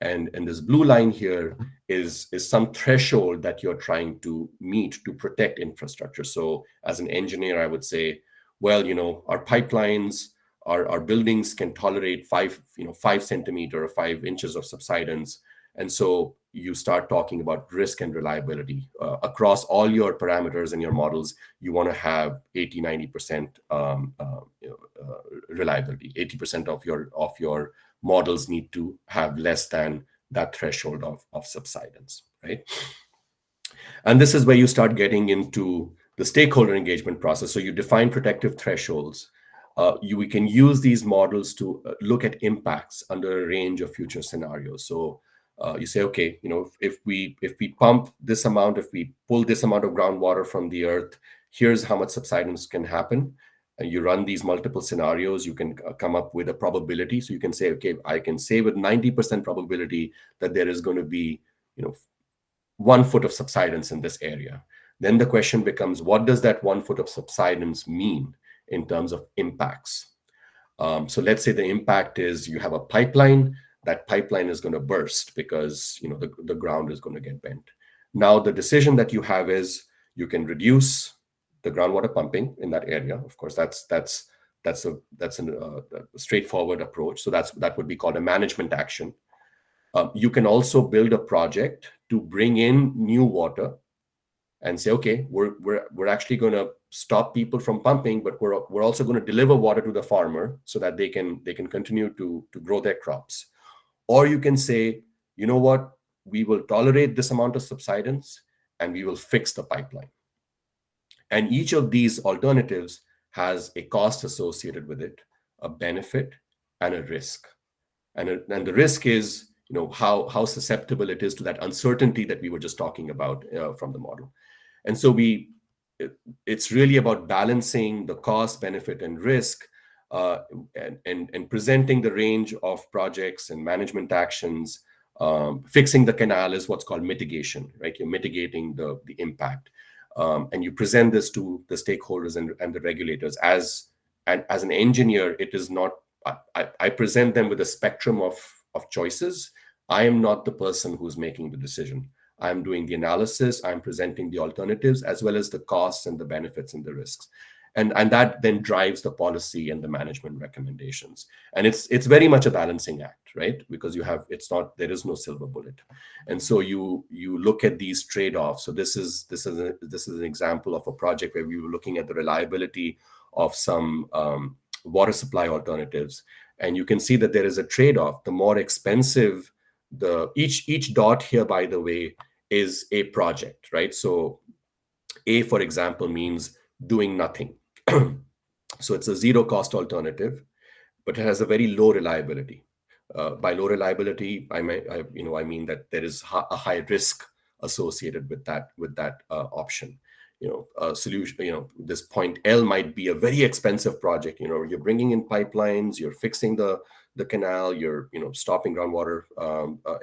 And this blue line here is some threshold that you're trying to meet to protect infrastructure. So as an engineer, I would say, well, our pipelines, our buildings can tolerate 5 centimeter or 5 inches of subsidence. And so you start talking about risk and reliability. Across all your parameters and your models, you want to have 80, 90% reliability. 80% of your models need to have less than that threshold of subsidence, right? And this is where you start getting into the stakeholder engagement process. So you define protective thresholds. We can use these models to look at impacts under a range of future scenarios. So you say, okay, if we pump this amount, if we pull this amount of groundwater from the earth, here's how much subsidence can happen. And you run these multiple scenarios, you can come up with a probability. So you can say, okay, I can say with 90% probability that there is going to be, 1 foot of subsidence in this area. Then the question becomes, what does that 1 foot of subsidence mean in terms of impacts? So let's say the impact is you have a pipeline. That pipeline is going to burst because the ground is going to get bent. Now the decision that you have is you can reduce the groundwater pumping in that area. Of course, that's a straightforward approach. So that would be called a management action. You can also build a project to bring in new water and say, okay, we're actually going to stop people from pumping, but we're also going to deliver water to the farmer so that they can continue to grow their crops. Or you can say, you know what, we will tolerate this amount of subsidence and we will fix the pipeline. And each of these alternatives has a cost associated with it, a benefit, and a risk. And the risk is, how susceptible it is to that uncertainty that we were just talking about from the model. And so it's really about balancing the cost, benefit, and risk, and presenting the range of projects and management actions. Fixing the canal is what's called mitigation, right? You're mitigating the impact. And you present this to the stakeholders and the regulators. As an engineer, it is not, I present them with a spectrum of choices. I am not the person who's making the decision. I'm doing the analysis, I'm presenting the alternatives, as well as the costs and the benefits and the risks. And that then drives the policy and the management recommendations. And it's very much a balancing act, right? Because there is no silver bullet. And so you look at these trade-offs. So this is an example of a project where we were looking at the reliability of some water supply alternatives. And you can see that there is a trade-off. The more expensive each dot here, by the way, is a project, right? So A, for example, means doing nothing. So it's a zero cost alternative, but it has a very low reliability. By low reliability, I mean that there is a high risk associated with that option. A solution, this point L might be a very expensive project. You're bringing in pipelines, you're fixing the canal, you're stopping groundwater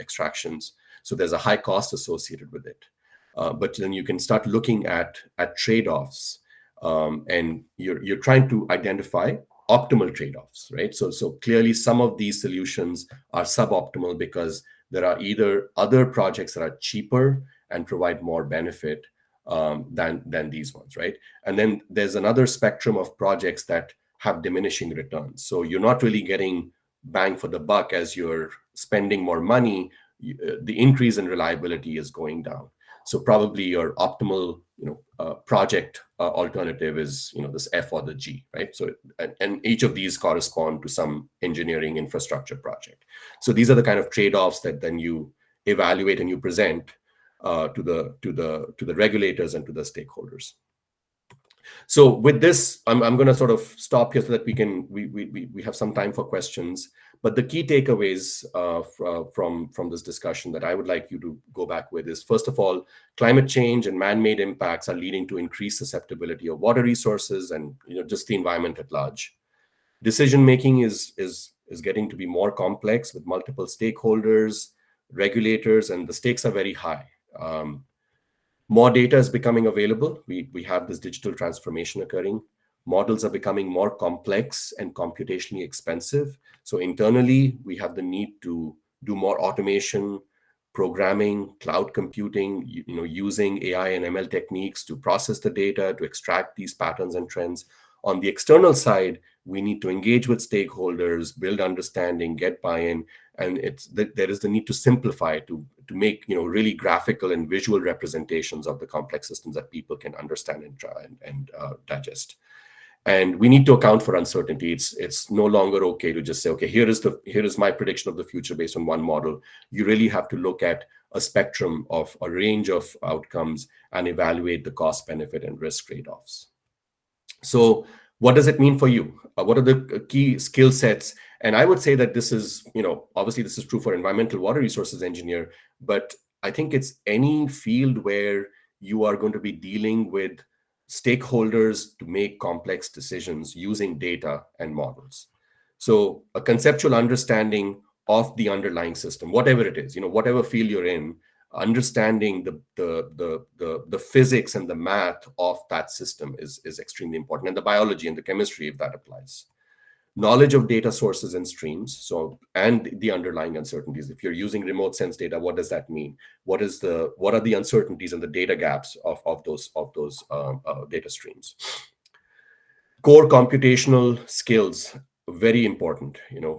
extractions. So there's a high cost associated with it. But then you can start looking at trade-offs, and you're trying to identify optimal trade-offs, right? So clearly some of these solutions are suboptimal because there are either other projects that are cheaper and provide more benefit than these ones, right? And then there's another spectrum of projects that have diminishing returns. So you're not really getting bang for the buck as you're spending more money. The increase in reliability is going down. So probably your optimal, project alternative is, this F or the G, right? So, and each of these correspond to some engineering infrastructure project. So these are the kind of trade-offs that then you evaluate and you present to the regulators and to the stakeholders. So with this, I'm going to sort of stop here so that we have some time for questions. But the key takeaways from this discussion that I would like you to go back with is, first of all, climate change and man-made impacts are leading to increased susceptibility of water resources and just the environment at large. Decision making is getting to be more complex with multiple stakeholders, regulators, and the stakes are very high. More data is becoming available. We have this digital transformation occurring. Models are becoming more complex and computationally expensive. So internally, we have the need to do more automation, programming, cloud computing, using AI and ML techniques to process the data, to extract these patterns and trends. On the external side, we need to engage with stakeholders, build understanding, get buy-in, and there is the need to simplify, to make really graphical and visual representations of the complex systems that people can understand and try and digest. And we need to account for uncertainty. It's no longer okay to just say, okay, here is my prediction of the future based on one model. You really have to look at a spectrum of a range of outcomes and evaluate the cost, benefit, and risk trade-offs. So what does it mean for you? What are the key skill sets? And I would say that this is, obviously this is true for environmental water resources engineer, but I think it's any field where you are going to be dealing with stakeholders to make complex decisions using data and models. So a conceptual understanding of the underlying system, whatever it is, whatever field you're in, understanding the physics and the math of that system is extremely important, and the biology and the chemistry, if that applies. Knowledge of data sources and streams, and the underlying uncertainties. If you're using remote sense data, what does that mean? What are the uncertainties and the data gaps of those data streams? Core computational skills, very important.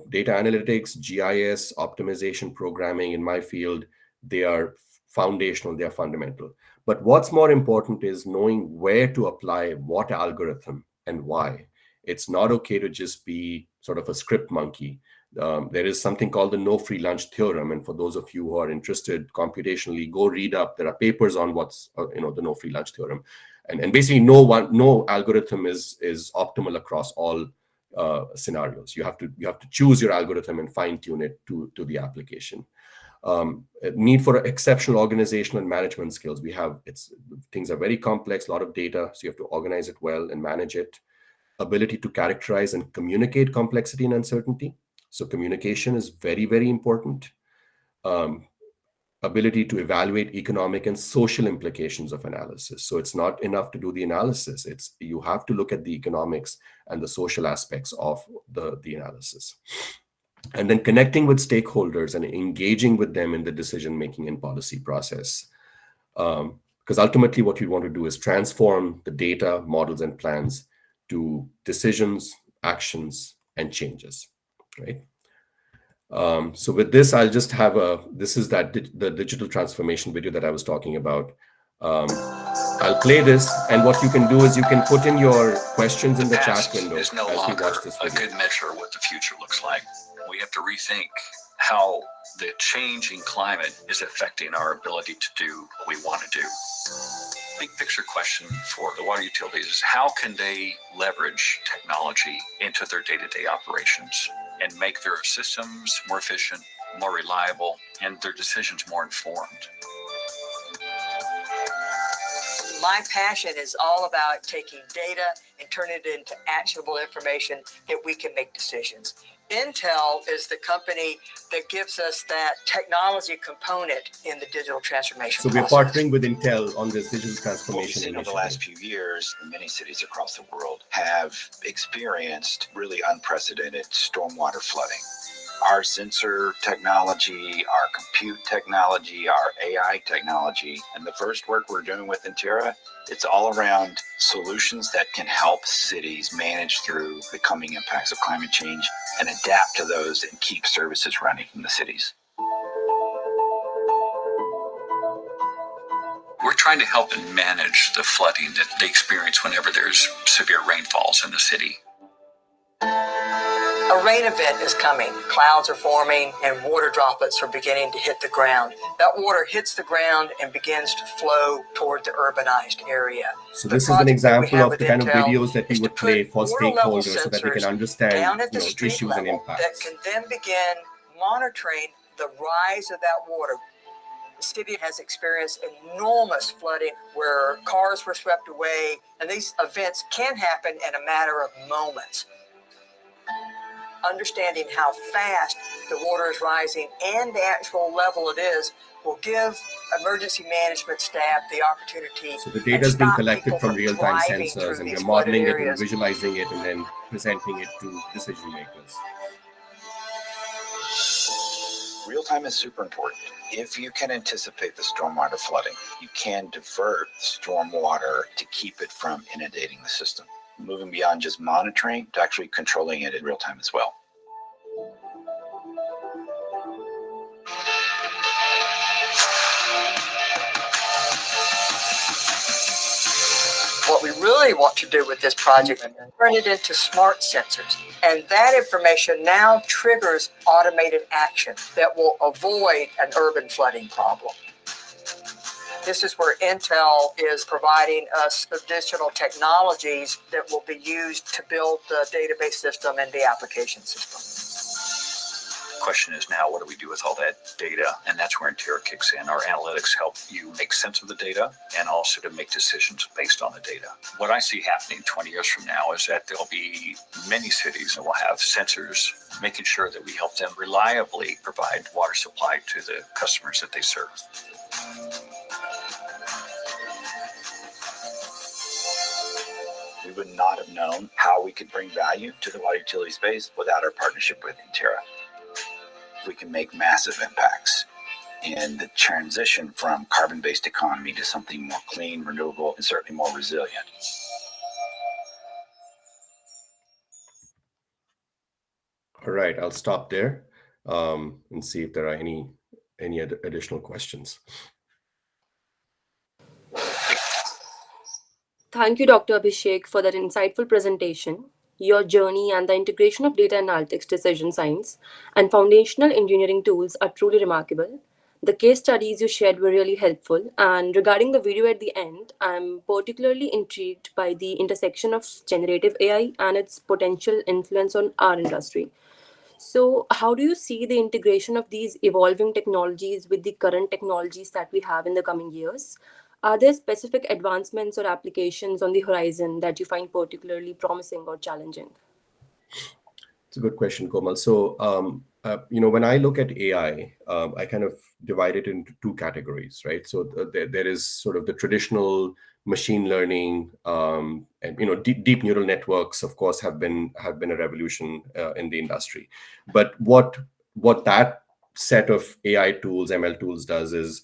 Data analytics, GIS, optimization, programming in my field, they are foundational, they are fundamental. But what's more important is knowing where to apply what algorithm and why. It's not okay to just be sort of a script monkey. There is something called the no free lunch theorem. And for those of you who are interested computationally, go read up. There are papers on what's, the no free lunch theorem. And basically no algorithm is optimal across all scenarios. You have to choose your algorithm and fine tune it to the application. Need for exceptional organizational and management skills. Things are very complex, a lot of data, so you have to organize it well and manage it. Ability to characterize and communicate complexity and uncertainty. So communication is very, very important. Ability to evaluate economic and social implications of analysis. So it's not enough to do the analysis. You have to look at the economics and the social aspects of the analysis. And then connecting with stakeholders and engaging with them in the decision-making and policy process. Because ultimately what we want to do is transform the data, models, and plans to decisions, actions, and changes, right? So with this, I'll just have this is the digital transformation video that I was talking about. I'll play this, and what you can do is you can put in your questions in the chat window is no as we longer watch this a video. good measure of what the future looks like. We have to rethink how the changing climate is affecting our ability to do what we want to do. Big picture question for the water utilities is how can they leverage technology into their day-to-day operations and make their systems more efficient, more reliable, and their decisions more informed? My passion is all about taking data and turning it into actionable information that we can make decisions. Intel is the company that gives us that technology component in the digital transformation So we're process. partnering with Intel on this digital What we've transformation seen over initiative. the last few years, many cities across the world have experienced really unprecedented stormwater flooding. Our sensor technology, our compute technology, our AI technology, and the first work we're doing with INTERA, it's all around solutions that can help cities manage through the coming impacts of climate change and adapt to those and keep services running in the cities. We're trying to help and manage the flooding that they experience whenever there's severe rainfalls in the city. A rain event is coming. Clouds are forming and water droplets are beginning to hit the ground. That water hits the ground and begins to flow toward the urbanized area. So this is an example of the kind of videos that we would play for stakeholders so that they can understand, down at the street issues and level that impacts. can then begin monitoring the rise of that water. The city has experienced enormous flooding where cars were swept away, and these events can happen in a matter of moments. Understanding how fast the water is rising and the actual level it is will give emergency management staff the opportunity. So the data is being collected from real-time sensors, and we're modeling it and visualizing it and then presenting it to decision makers. Real time is super important. If you can anticipate the stormwater flooding, you can divert the stormwater to keep it from inundating the system. Moving beyond just monitoring to actually controlling it in real time as well. What we really want to do with this project is turn it into smart sensors. And that information now triggers automated action that will avoid an urban flooding problem. This is where Intel is providing us additional technologies that will be used to build the database system and the application system. The question is now, what do we do with all that data? And that's where INTERA kicks in. Our analytics help you make sense of the data and also to make decisions based on the data. What I see happening 20 years from now is that there'll be many cities that will have sensors, making sure that we help them reliably provide water supply to the customers that they serve. We would not have known how we could bring value to the water utility space without our partnership with INTERA. We can make massive impacts in the transition from carbon-based economy to something more clean, renewable, and certainly more resilient. All right, I'll stop there and see if there are any additional questions. Thank you, Dr. Abhishek, for that insightful presentation. Your journey and the integration of data analytics, decision science, and foundational engineering tools are truly remarkable. The case studies you shared were really helpful. And regarding the video at the end, I'm particularly intrigued by the intersection of generative AI and its potential influence on our industry. So, how do you see the integration of these evolving technologies with the current technologies that we have in the coming years? Are there specific advancements or applications on the horizon that you find particularly promising or challenging? It's a good question, Komal. So, when I look at AI, I kind of divide it into two categories, right? So there is sort of the traditional machine learning, and deep neural networks, of course, have been a revolution in the industry. But what that set of AI tools, ML tools, does is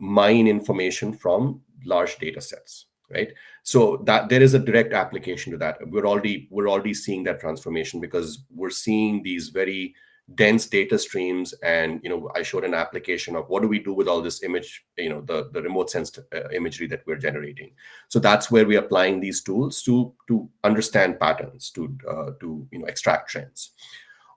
mine information from large data sets, right? So that there is a direct application to that. We're already seeing that transformation because we're seeing these very dense data streams, and I showed an application of what do we do with all this image, the remote sensed imagery that we're generating. So that's where we're applying these tools to understand patterns, to extract trends.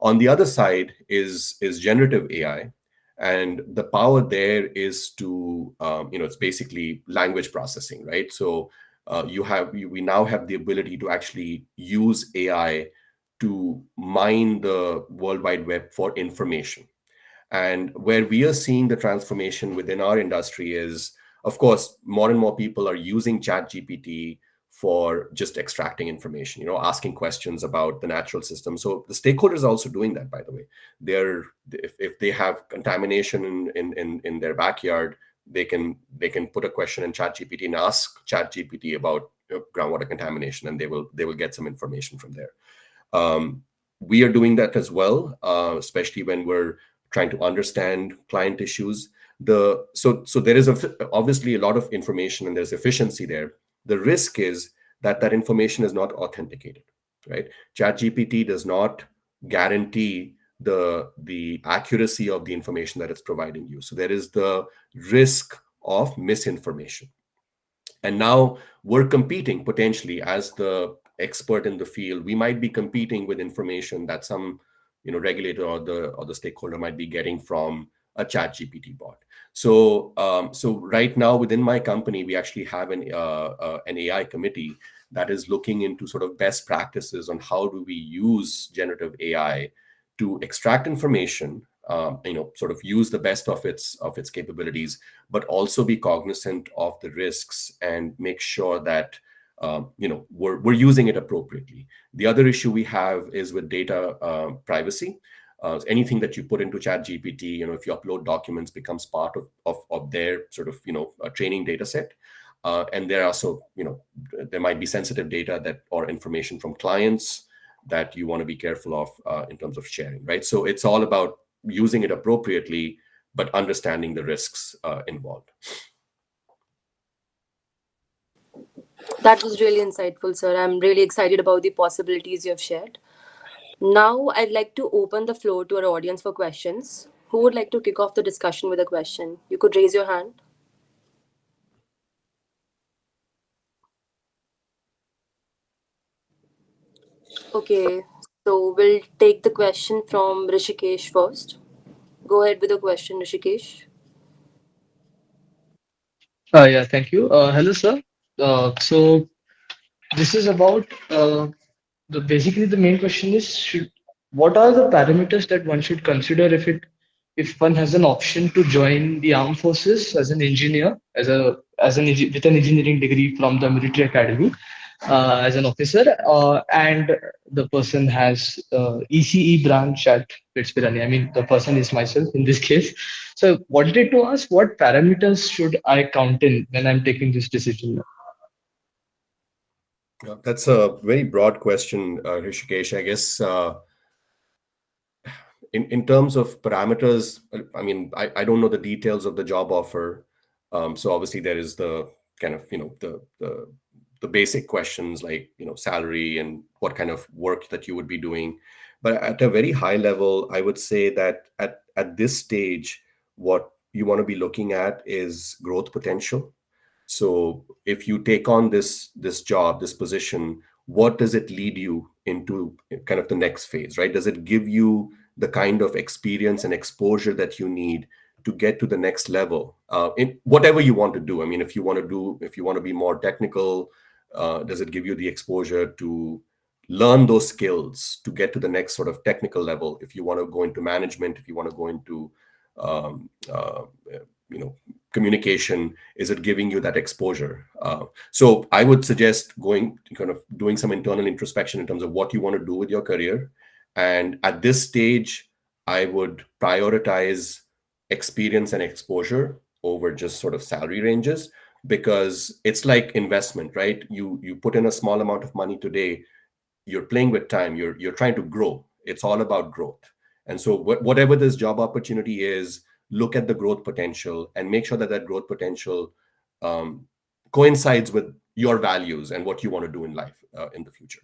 On the other side is generative AI. And the power there is to, it's basically language processing, right? So we now have the ability to actually use AI to mine the World Wide Web for information. And where we are seeing the transformation within our industry is, of course, more and more people are using ChatGPT for just extracting information, asking questions about the natural system. So the stakeholders are also doing that, by the way. If they have contamination in their backyard, they can put a question in ChatGPT and ask ChatGPT about groundwater contamination, and they will get some information from there. We are doing that as well, especially when we're trying to understand client issues. So there is obviously a lot of information and there's efficiency there. The risk is that information is not authenticated, right? ChatGPT does not guarantee the accuracy of the information that it's providing you. So there is the risk of misinformation. And now we're competing potentially as the expert in the field. We might be competing with information that some regulator or the stakeholder might be getting from a chat GPT bot. So right now within my company, we actually have an AI committee that is looking into sort of best practices on how do we use generative AI to extract information, sort of use the best of its capabilities, but also be cognizant of the risks and make sure that we're using it appropriately. The other issue we have is with data privacy. Anything that you put into chat gpt, if you upload documents, becomes part of their sort of training data set. And there are also there might be sensitive data that or information from clients that you want to be careful of in terms of sharing, right? So it's all about using it appropriately, but understanding the risks involved. That was really insightful, sir. I'm really excited about the possibilities you have shared. Now, I'd like to open the floor to our audience for questions. Who would like to kick off the discussion with a question? You could raise your hand. Okay, so we'll take the question from Rishikesh first. Go ahead with the question, Rishikesh. Yeah, thank you. Hello, sir. So this is about basically the main question is what are the parameters that one should consider if one has an option to join the armed forces as an engineer, with an engineering degree from the military academy, as an officer, and the person has ECE branch at Pittsburgh. I mean, the person is myself in this case. So, wanted to ask what parameters should I count in when I'm taking this decision? Yeah, that's a very broad question, Rishikesh. I guess in terms of parameters, I mean, I don't know the details of the job offer. So obviously there is the kind of the basic questions like salary and what kind of work that you would be doing. But at a very high level, I would say that at this stage, what you want to be looking at is growth potential. So if you take on this job, this position, what does it lead you into kind of the next phase, right? Does it give you the kind of experience and exposure that you need to get to the next level in whatever you want to do? I mean, if you want to be more technical, does it give you the exposure to learn those skills to get to the next sort of technical level? If you want to go into management, if you want to go into um, uh, communication, is it giving you that exposure? So I would suggest doing some internal introspection in terms of what you want to do with your career. And at this stage, I would prioritize experience and exposure over just sort of salary ranges, because it's like investment, right? You put in a small amount of money today, you're playing with time, you're trying to grow. It's all about growth. And so whatever this job opportunity is, look at the growth potential and make sure that that growth potential um, coincides with your values and what you want to do in life in the future.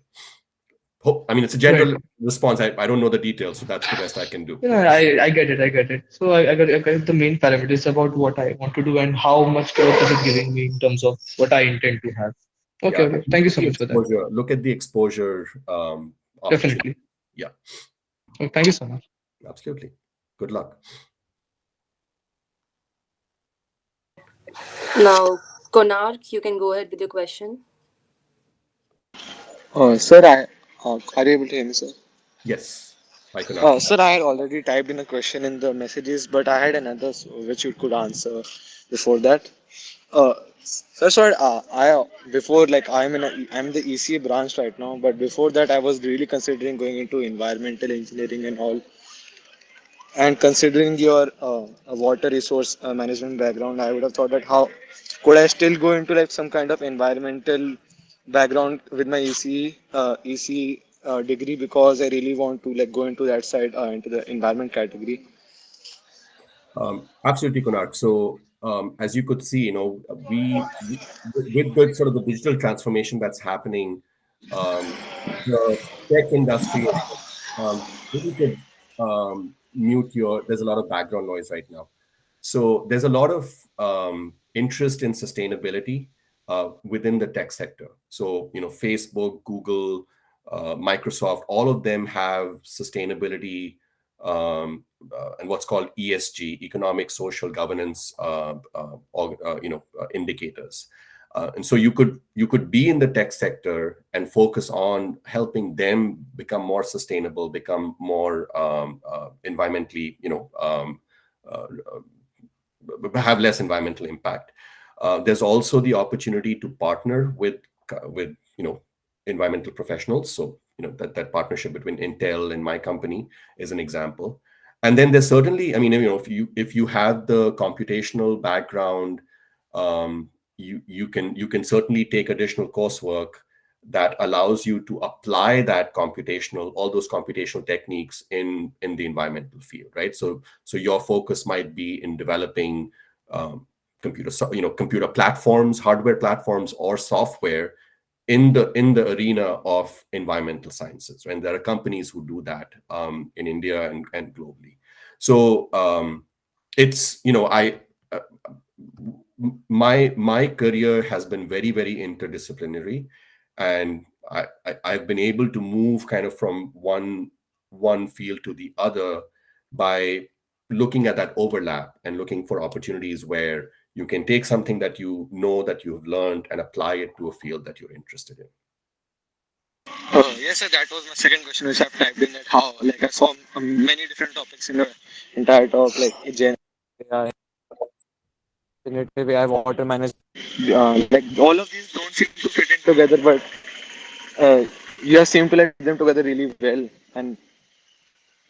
I mean, it's a Right. general response. I don't know the details, so that's the best I can do. Yeah, I get it. I get it. So I got the main parameters about what I want to do and how much growth is it giving me in terms of what I intend to have. Okay, Yeah, okay. Thank you so much for that. look at the exposure opportunity. Definitely. Yeah, Oh, thank you so much. absolutely. Good luck. Now, Konark, you can go ahead with your question. Sir, are you able to hear me, sir? Yes, I can ask. Sir, I had already typed in a question in the messages, but I had another which you could answer before that. Sir, sorry, I before like I'm the ECA branch right now, but before that I was really considering going into environmental engineering and all. And considering your water resource management background, I would have thought that how could I still go into like some kind of environmental background with my EC degree, because I really want to like go into that side, into the environment category. Absolutely, Kunal. So, as you could see, with the sort of the digital transformation that's happening, the tech industry, if you could mute your, there's a lot of background noise right now. So there's a lot of interest in sustainability within the tech sector. So, Facebook, Google, Microsoft, all of them have sustainability and what's called ESG, economic, social governance, indicators. And so you could be in the tech sector and focus on helping them become more sustainable, become more environmentally, uh, have less environmental impact. There's also the opportunity to partner with environmental professionals. So that partnership between Intel and my company is an example. And then there's certainly, I mean, if you have the computational background, you can certainly take additional coursework that allows you to apply all those computational techniques in the environmental field, right? So your focus might be in developing computer platforms, hardware platforms, or software in the arena of environmental sciences, right? And there are companies who do that in India and globally. So it's I my career has been very, very interdisciplinary, and I've been able to move kind of from one field to the other by looking at that overlap and looking for opportunities where you can take something that that you've learned and apply it to a field that you're interested in. Yes, sir, that was my second question, which I've typed in that how, like, I saw many different topics in the entire talk, like Gen AI, generative AI, water management. Like, all of these don't seem to fit in together, but you have seemed to like put them together really well. And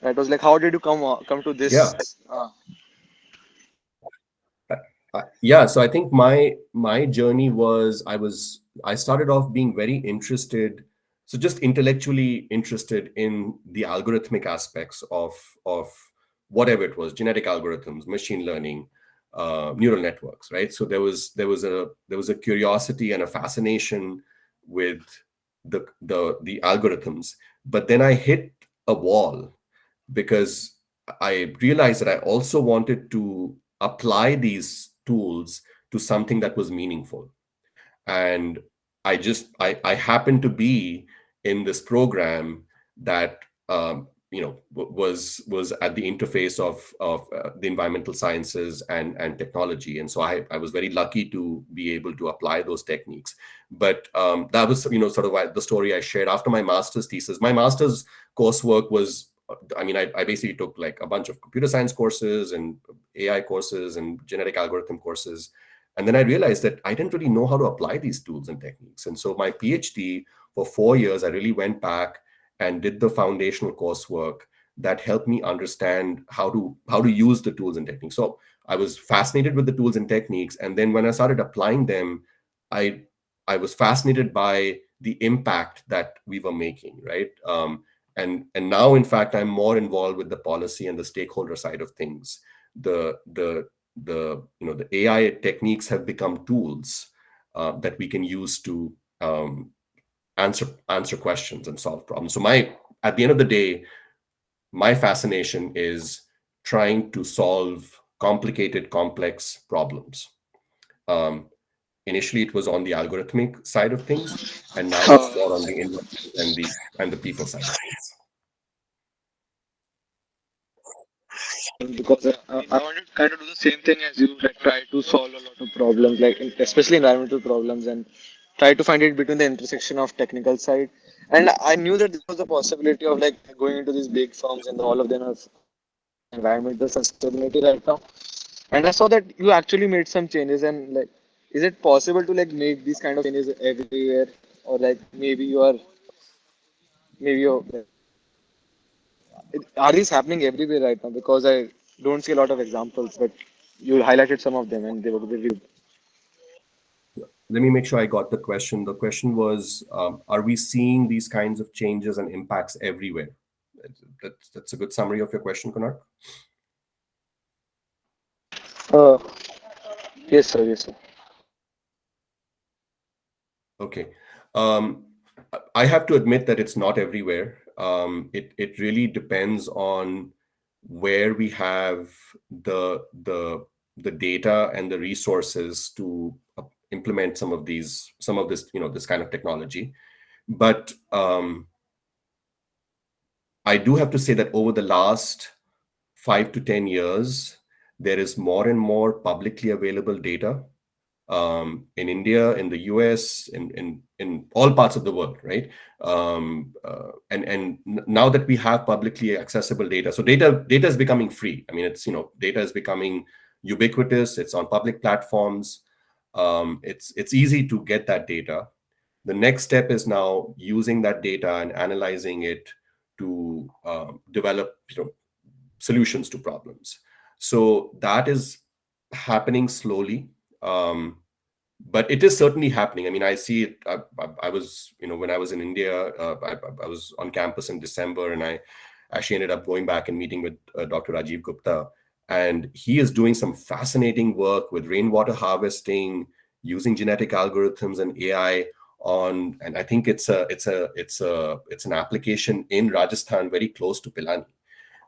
that was like, how did you come to Yeah. this? Yeah, so I think my journey was I started off being very interested, so just intellectually interested in the algorithmic aspects of whatever it was, genetic algorithms, machine learning, neural networks, right? So there was a curiosity and a fascination with the algorithms, but then I hit a wall because I realized that I also wanted to apply these tools to something that was meaningful. And I happened to be in this program that was at the interface of the environmental sciences and technology, and so I was very lucky to be able to apply those techniques. But that was sort of the story I shared after my master's thesis. My master's coursework was, I mean, I basically took like a bunch of computer science courses and AI courses and genetic algorithm courses. And then I realized that I didn't really know how to apply these tools and techniques. And so my PhD, for 4 years, I really went back and did the foundational coursework that helped me understand how to use the tools and techniques. So I was fascinated with the tools and techniques. And then when I started applying them, I I was fascinated by the impact that we were making, right? And now, in fact, I'm more involved with the policy and the stakeholder side of things. The AI techniques have become tools that we can use to answer questions and solve problems. So at the end of the day, my fascination is trying to solve complicated, complex problems. Um, Initially, it was on the algorithmic side of things, and now it's more on the environment and the people side of things. Because I wanted to kind of do the same thing as you, like try to solve a lot of problems, like especially environmental problems, and try to find it between the intersection of technical side. And I knew that there was a possibility of like going into these big firms, and all of them have environmental sustainability right now. And I saw that you actually made some changes, and like, is it possible to like make these kind of changes everywhere, or like maybe you're are these happening everywhere right now? Because I don't see a lot of examples, but you highlighted some of them and they were really good. Let me make sure I got the question. The question was, are we seeing these kinds of changes and impacts everywhere? That's a good summary of your question, Kunal. Uh, yes, sir. Yes, sir. Okay. Um, I have to admit that it's not everywhere. It really depends on where we have the the data and the resources to implement some of this, this kind of technology. But I do have to say that over the last 5 to 10 years, there is more and more publicly available data in India, in the US, in all parts of the world, right? And now that we have publicly accessible data, so data is becoming free. I mean, it's data is becoming ubiquitous. It's on public platforms. It's easy to get that data. The next step is now using that data and analyzing it to develop solutions to problems. So that is happening slowly. But it is certainly happening. I mean, I see it. I was, when I was in India, I was on campus in December, and I actually ended up going back and meeting with Dr. Rajiv Gupta, and he is doing some fascinating work with rainwater harvesting, using genetic algorithms and AI on, and I think it's an application in Rajasthan, very close to Pilani.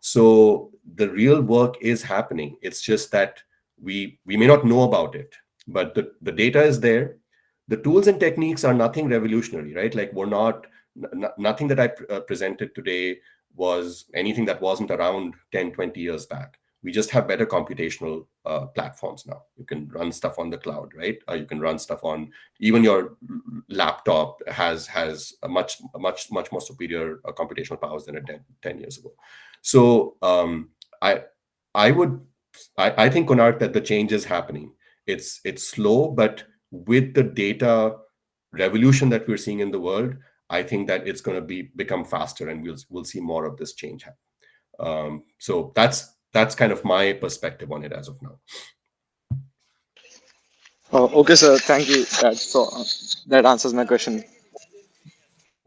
So the real work is happening. It's just that we may not know about it, but the data is there. The tools and techniques are nothing revolutionary, right? Like nothing that I presented today was anything that wasn't around 10, 20 years back. We just have better computational platforms now. You can run stuff on the cloud, right? You can run stuff on, even your laptop has a much more superior computational powers than it did 10 years ago. So I think, Konark, that the change is happening. It's slow, but with the data revolution that we're seeing in the world, I think that it's going to become faster, and we'll see more of this change happen. So that's kind of my perspective on it as of now. Okay, sir. Thank you. That answers my question.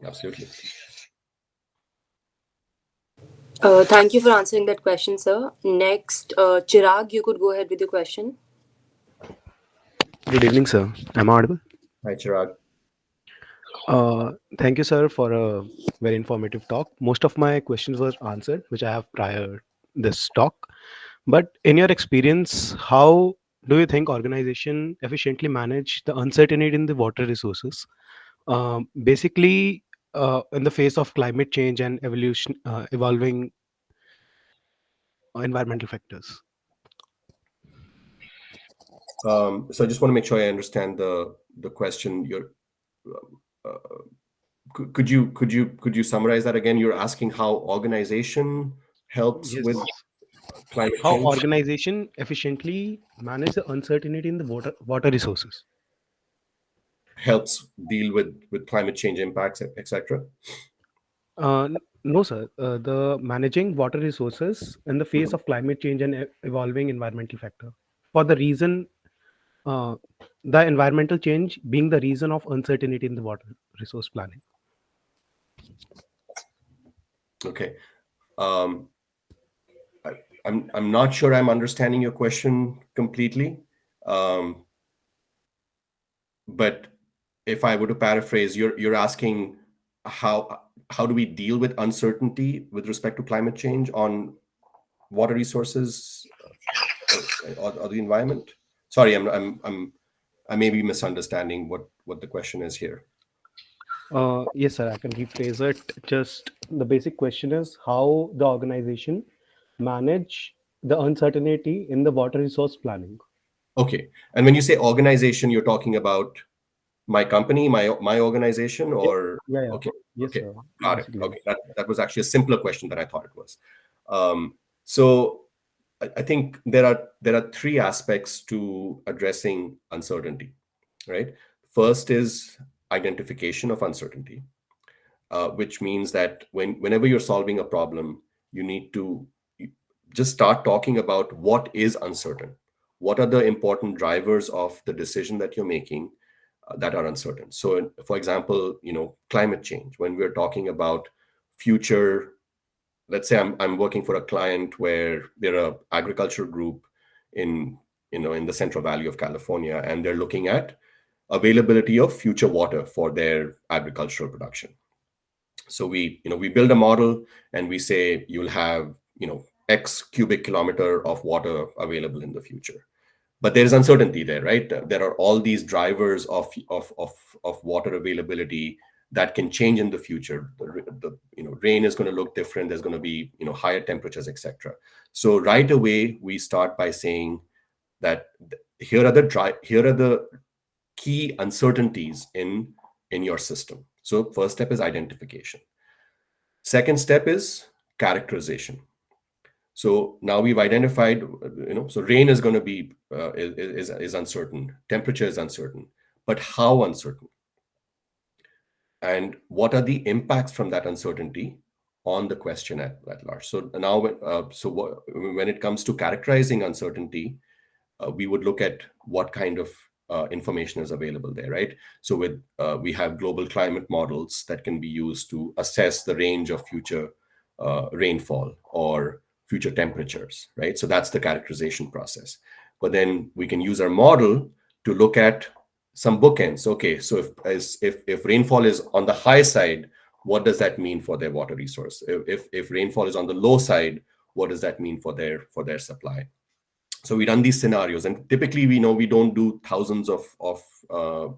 Absolutely. Thank you for answering that question, sir. Next, Chirag, you could go ahead with your question. Good evening, sir. Am I audible? Hi, Chirag. Thank you, sir, for a very informative talk. Most of my questions were answered, which I have prior this talk. But in your experience, how do you think organization efficiently manage the uncertainty in the water resources? Basically, in the face of climate change and evolving environmental factors. So I just want to make sure I understand the question. Could you summarize that again? You're asking how organization helps Yes. with climate How change? organization efficiently manage the uncertainty in the water resources? Helps deal with climate change impacts, etc. No, sir. The managing water resources in the face of climate change and evolving environmental factor. For the reason, uh, the environmental change being the reason of uncertainty in the water resource planning. Okay. Um, I'm not sure I'm understanding your question completely. But if I were to paraphrase, you're asking how do we deal with uncertainty with respect to climate change on water resources or the environment? Sorry, I may be misunderstanding what the question is here. Yes, sir. I can rephrase it. Just the basic question is how the organization manage the uncertainty in the water resource planning. Okay. And when you say organization, you're talking about my company, my organization, or Yeah, yeah. okay, Yes, okay, sir. got it. Basically. Okay, that was actually a simpler question than I thought it was. So I think there are three aspects to addressing uncertainty, right? First is identification of uncertainty, which means that whenever you're solving a problem, you need to just start talking about what is uncertain. What are the important drivers of the decision that you're making that are uncertain? So, for example, climate change. When we're talking about future, let's say I'm working for a client where they're a agriculture group in in the Central Valley of California, and they're looking at availability of future water for their agricultural production. So we build a model and we say you'll have X cubic kilometer of water available in the future. but there is uncertainty there, right? There are all these drivers of water availability that can change in the future. The rain is going to look different. There's going to be higher temperatures, etc. So right away we start by saying that here are the key uncertainties in your system. So first step is identification. Second step is characterization. So now we've identified, so rain is going to be is uncertain, temperature is uncertain, but how uncertain, and what are the impacts from that uncertainty on the question at large. So now, when it comes to characterizing uncertainty, we would look at what kind of information is available there, right? So we have global climate models that can be used to assess the range of future rainfall or future temperatures, right? So that's the characterization process. But then we can use our model to look at some bookends. Okay, so if rainfall is on the high side, what does that mean for their water resource? If rainfall is on the low side, what does that mean for their supply? So we run these scenarios, and typically we don't do thousands of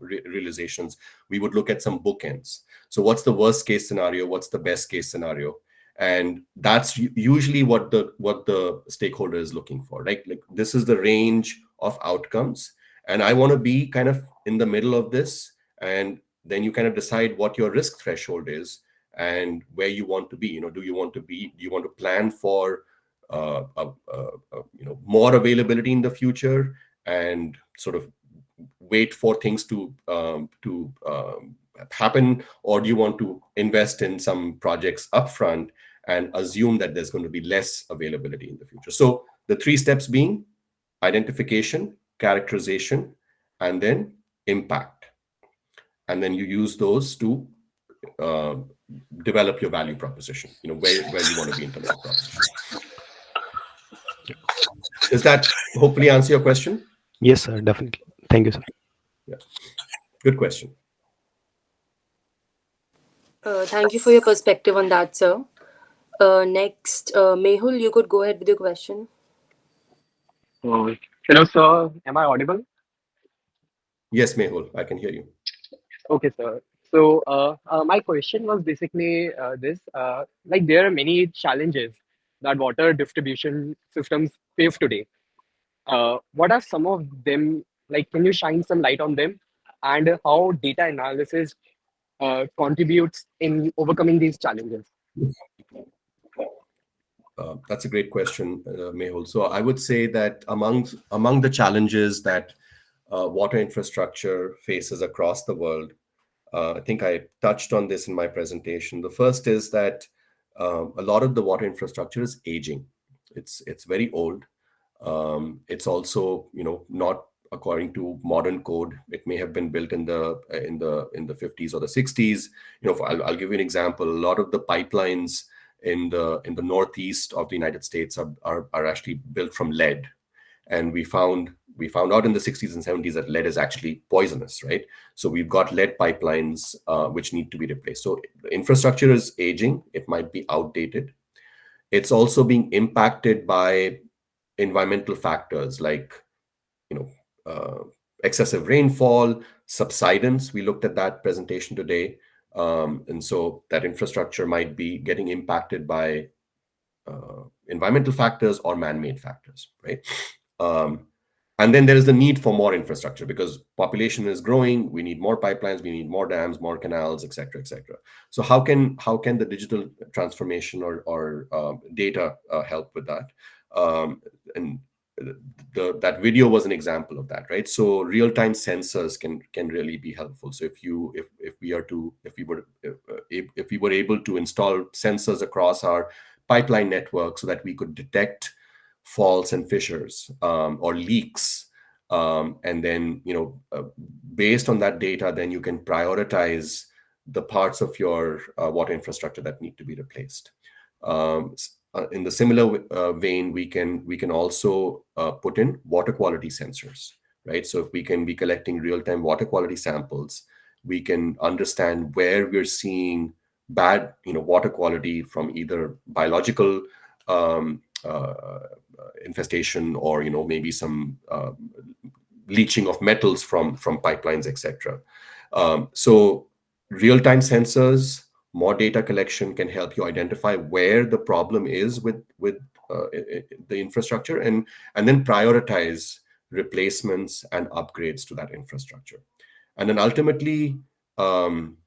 realizations. We would look at some bookends. So what's the worst case scenario? What's the best case scenario? And that's usually what the stakeholder is looking for, right? Like, this is the range of outcomes, and I want to be kind of in the middle of this. And then you kind of decide what your risk threshold is and where you want to be. Do you want to plan for more availability in the future and sort of wait for things to happen, or do you want to invest in some projects upfront and assume that there's going to be less availability in the future? So the three steps being identification, characterization, and then impact, and then you use those to develop your value proposition, where you want to be in terms of proposition. Does that hopefully answer your question? Yes, sir, definitely. Thank you, sir. Yeah, good question. Thank you for your perspective on that, sir. Next, Mehul, you could go ahead with your question. Oh, hello, sir. Am I audible? Yes, Mehul, I can hear you. Okay, sir. So, my question was basically this: like, there are many challenges that water distribution systems face today. What are some of them? Like, can you shine some light on them, and how data analysis contributes in overcoming these challenges? That's a great question, Mehul. So I would say that among the challenges that water infrastructure faces across the world, I think I touched on this in my presentation. The first is that a lot of the water infrastructure is aging. It's very old. It's also not according to modern code. It may have been built in the 50s or the 60s. I'll give you an example. A lot of the pipelines in the northeast of the United States are actually built from lead, and we found out in the 60s and 70s that lead is actually poisonous, right? So we've got lead pipelines which need to be replaced. So the infrastructure is aging. It might be outdated. It's also being impacted by environmental factors like excessive rainfall, subsidence. We looked at that presentation today. And so that infrastructure might be getting impacted by environmental factors or man-made factors, right? And then there is the need for more infrastructure because population is growing. We need more pipelines, we need more dams, more canals, et cetera, et cetera. So how can the digital transformation or data help with that? And that video was an example of that, right? So real-time sensors can really be helpful. So if we were able to install sensors across our pipeline network so that we could detect faults and fissures or leaks, and then based on that data, then you can prioritize the parts of your water infrastructure that need to be replaced. In the similar vein, we can also put in water quality sensors, right? So if we can be collecting real-time water quality samples, we can understand where we're seeing bad water quality from either biological infestation, or maybe some leaching of metals from pipelines, etc. So real-time sensors, more data collection can help you identify where the problem is with the infrastructure, and then prioritize replacements and upgrades to that infrastructure. And then ultimately, um,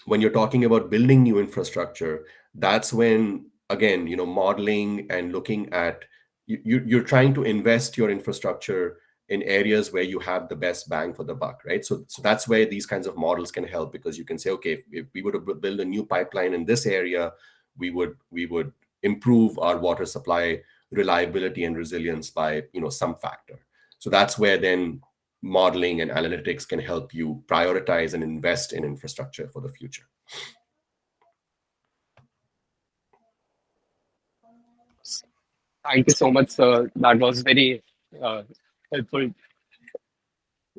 when you're talking about building new infrastructure, that's when, again, modeling and looking at, you're trying to invest your infrastructure in areas where you have the best bang for the buck, right? So that's where these kinds of models can help, because you can say, okay, if we were to build a new pipeline in this area, we would improve our water supply reliability and resilience by some factor. So that's where then modeling and analytics can help you prioritize and invest in infrastructure for the future. Thank you so much, sir. That was very uh, helpful.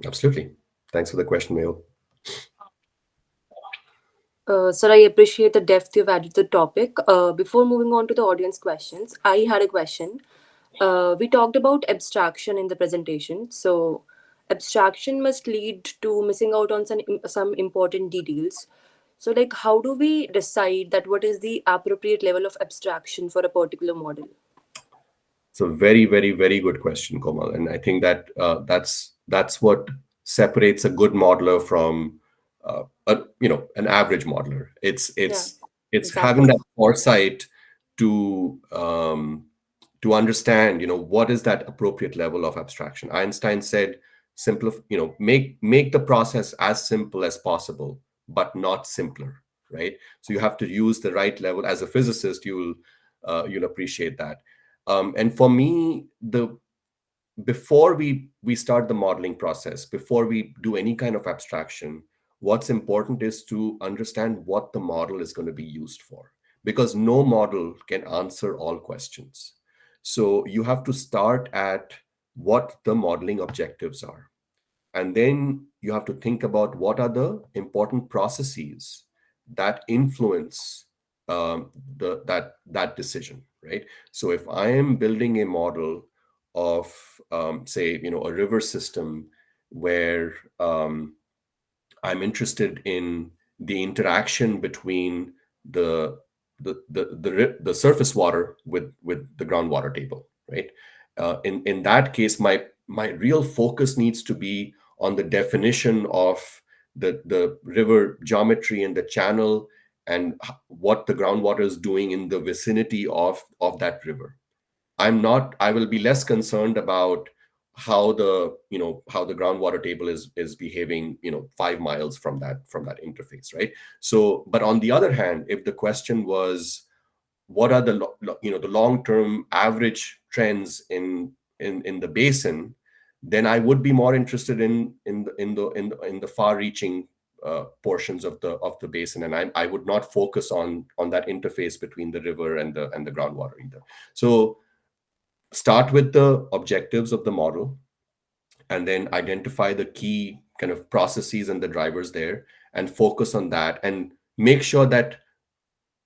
Absolutely. Thanks for the question, Mehul. Sir, I appreciate the depth you've added to the topic. Before moving on to the audience questions, I had a question. We talked about abstraction in the presentation. So, abstraction must lead to missing out on some important details. So, like, how do we decide that what is the appropriate level of abstraction for a particular model? It's a very, very, very good question, Komal, and I think that that's what separates a good modeler from an average modeler. It's Yeah, it's it's having exactly. that foresight to understand, what is that appropriate level of abstraction. Einstein said, simplify, make the process as simple as possible, but not simpler, right? So you have to use the right level. As a physicist, you'll appreciate that. And for me, the before we start the modeling process, before we do any kind of abstraction, what's important is to understand what the model is going to be used for, because no model can answer all questions. So you have to start at what the modeling objectives are, and then you have to think about what are the important processes that influence that decision, right? So if I am building a model of, say, a river system where I'm interested in the interaction between the the surface water with the groundwater table, right? In that case, my real focus needs to be on the definition of the river geometry and the channel, and what the groundwater is doing in the vicinity of that river. I will be less concerned about how the groundwater table is behaving 5 miles from that interface, right? So, but on the other hand, if the question was, what are the long term average trends in the basin, then I would be more interested in the far reaching portions of the basin, and I would not focus on that interface between the river and the groundwater either. So start with the objectives of the model, and then identify the key kind of processes and the drivers there, and focus on that, and make sure that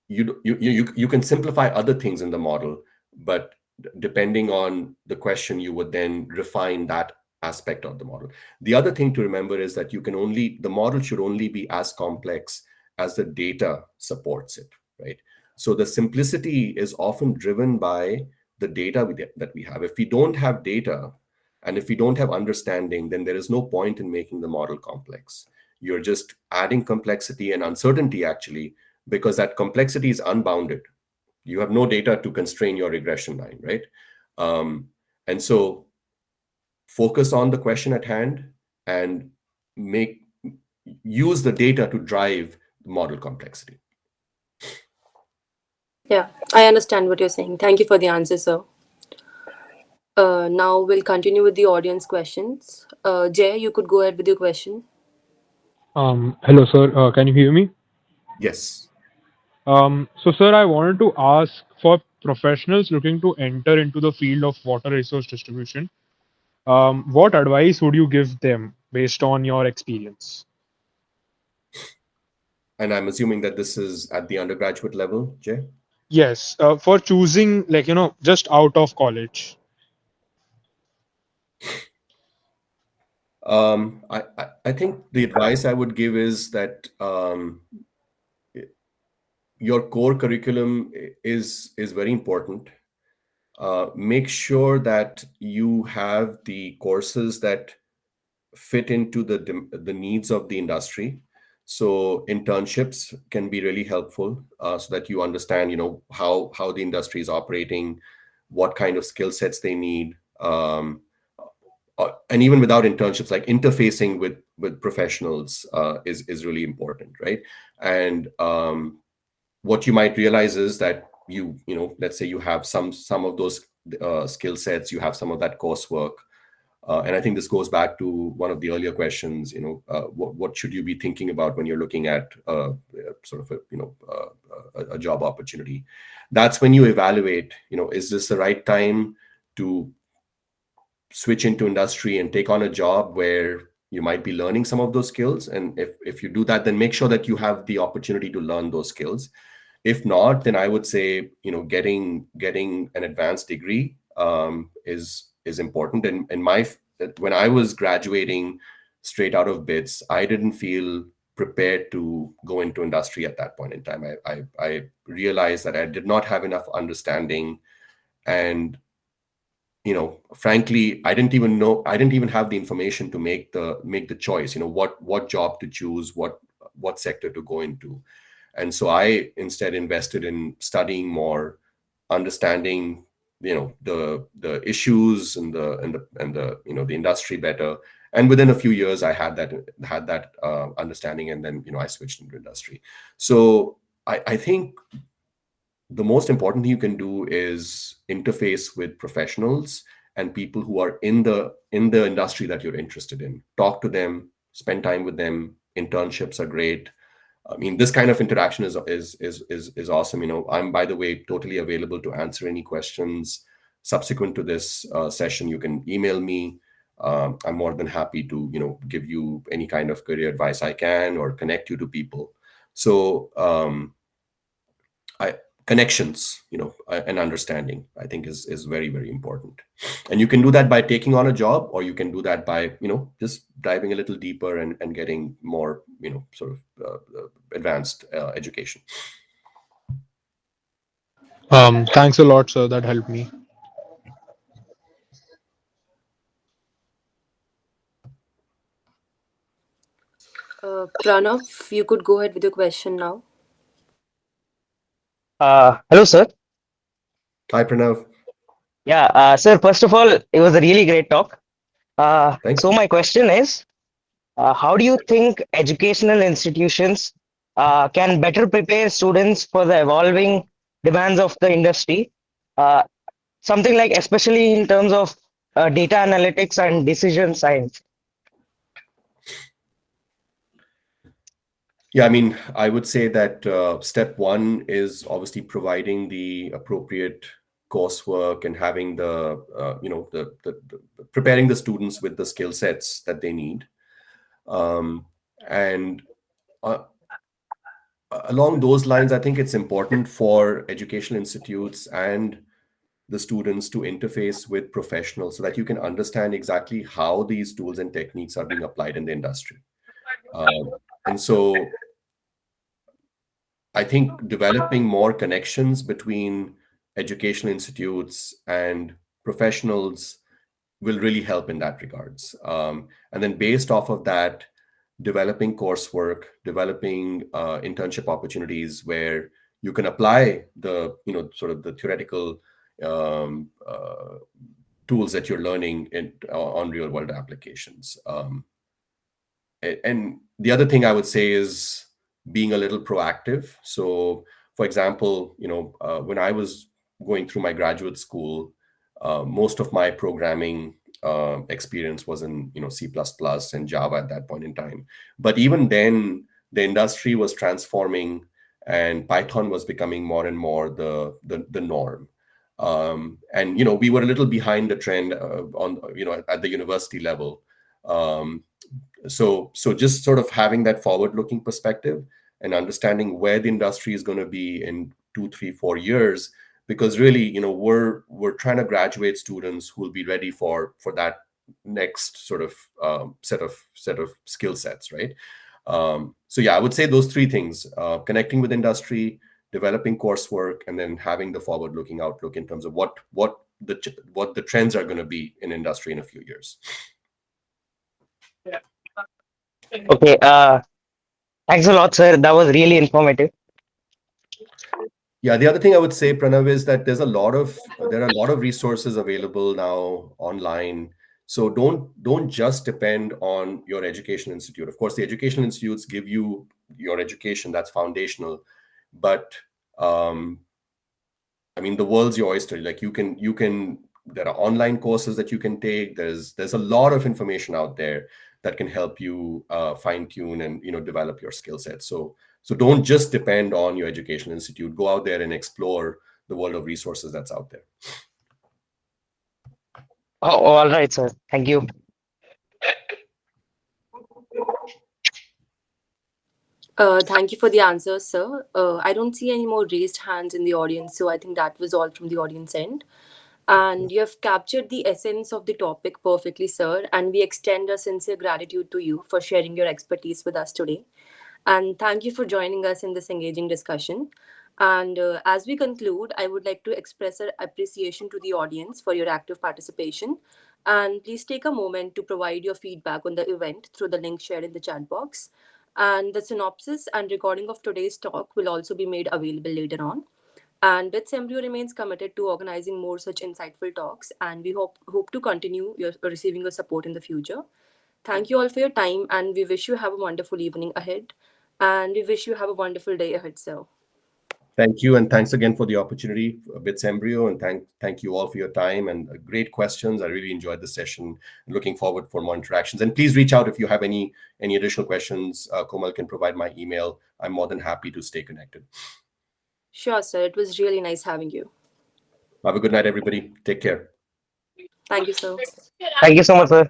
you can simplify other things in the model, but depending on the question, you would then refine that aspect of the model. The other thing to remember is that the model should only be as complex as the data supports it, right? So the simplicity is often driven by the data that we have. If we don't have data, and if we don't have understanding, then there is no point in making the model complex. You're just adding complexity and uncertainty, actually, because that complexity is unbounded. You have no data to constrain your regression line, right? And so focus on the question at hand, and make use the data to drive model complexity. Yeah, I understand what you're saying. Thank you for the answer, sir. Now we'll continue with the audience questions. Jay, you could go ahead with your question. Hello, sir. Can you hear me? Yes. So, sir, I wanted to ask for professionals looking to enter into the field of water resource distribution, what advice would you give them based on your experience? And I'm assuming that this is at the undergraduate level, Jay? Yes, for choosing, like, just out of college. I think the advice I would give is that your core curriculum is very important. Make sure that you have the courses that fit into the needs of the industry. So internships can be really helpful, so that you understand, how the industry is operating, what kind of skill sets they need. And even without internships, like interfacing with professionals is really important, right? And what you might realize is that let's say you have some of those skill sets, you have some of that coursework, and I think this goes back to one of the earlier questions. What should you be thinking about when you're looking at sort of a job opportunity? That's when you evaluate, is this the right time to switch into industry and take on a job where you might be learning some of those skills? And if you do that, then make sure that you have the opportunity to learn those skills. If not, then I would say, getting an advanced degree is important. And when I was graduating straight out of BITS, I didn't feel prepared to go into industry at that point in time. I realized that I did not have enough understanding, and frankly, I didn't even have the information to make the choice, what job to choose, what sector to go into. And so I instead invested in studying more, understanding, the issues and the industry better. And within a few years, I had that understanding, and then I switched into industry. So I think the most important thing you can do is interface with professionals and people who are in the industry that you're interested in. Talk to them, spend time with them. Internships are great. I mean, this kind of interaction is awesome. I'm, by the way, totally available to answer any questions subsequent to this session. You can email me. I'm more than happy to give you any kind of career advice I can, or connect you to people. So I connections, and understanding, I think is very, very important. And you can do that by taking on a job, or you can do that by just diving a little deeper and getting more sort of advanced education. Thanks a lot, sir. That helped me. Pranav, you could go ahead with your question now. Hello, sir. Hi, Pranav. Yeah, sir, first of all, it was a really great talk. Thank So, you. my question is, how do you think educational institutions can better prepare students for the evolving demands of the industry? Uh, Something like, especially in terms of data analytics and decision science. Yeah, I mean, I would say that step one is obviously providing the appropriate coursework and having the preparing the students with the skill sets that they need. And uh, along those lines, I think it's important for educational institutes and the students to interface with professionals, so that you can understand exactly how these tools and techniques are being applied in the industry. And so I think developing more connections between educational institutes and professionals will really help in that regards. And then based off of that, developing coursework, developing internship opportunities where you can apply the sort of the theoretical um, uh, tools that you're learning on real world applications. And the other thing I would say is being a little proactive. So, for example, when I was going through my graduate school, most of my programming experience was in C++ and Java at that point in time. But even then, the industry was transforming, and Python was becoming more and more the norm. And we were a little behind the trend on at the university level. Um, so just sort of having that forward looking perspective and understanding where the industry is going to be in 2, 3, 4 years, because really, we're trying to graduate students who will be ready for that next sort of set of skill sets, right? So yeah, I would say those three things: connecting with industry, developing coursework, and then having the forward-looking outlook in terms of what the trends are going to be in industry in a few years. Okay. Thanks a lot, sir. That was really informative. Yeah, the other thing I would say, Pranav, is that there are a lot of resources available now online. So don't just depend on your education institute. Of course, the education institutes give you your education, that's foundational. But I mean, the world's your oyster. Like you can there are online courses that you can take. There's a lot of information out there that can help you fine tune and develop your skill set. So don't just depend on your education institute. Go out there and explore the world of resources that's out there. Oh, all right, sir. Thank you. Thank you for the answers, sir. I don't see any more raised hands in the audience, so I think that was all from the audience end. And you have captured the essence of the topic perfectly, sir. And we extend our sincere gratitude to you for sharing your expertise with us today. And thank you for joining us in this engaging discussion. And as we conclude, I would like to express our appreciation to the audience for your active participation. And please take a moment to provide your feedback on the event through the link shared in the chat box. And the synopsis and recording of today's talk will also be made available later on. And Bits Embryo remains committed to organizing more such insightful talks, and we hope to continue receiving your support in the future. Thank you all for your time, and we wish you have a wonderful evening ahead. And we wish you have a wonderful day ahead, sir. Thank you, and thanks again for the opportunity, Bits Embryo, and thank you all for your time and great questions. I really enjoyed the session. Looking forward for more interactions. And please reach out if you have any additional questions. Komal can provide my email. I'm more than happy to stay connected. Sure, sir. It was really nice having you. Have a good night, everybody. Take care. Thank you, sir. Thank you so much, sir.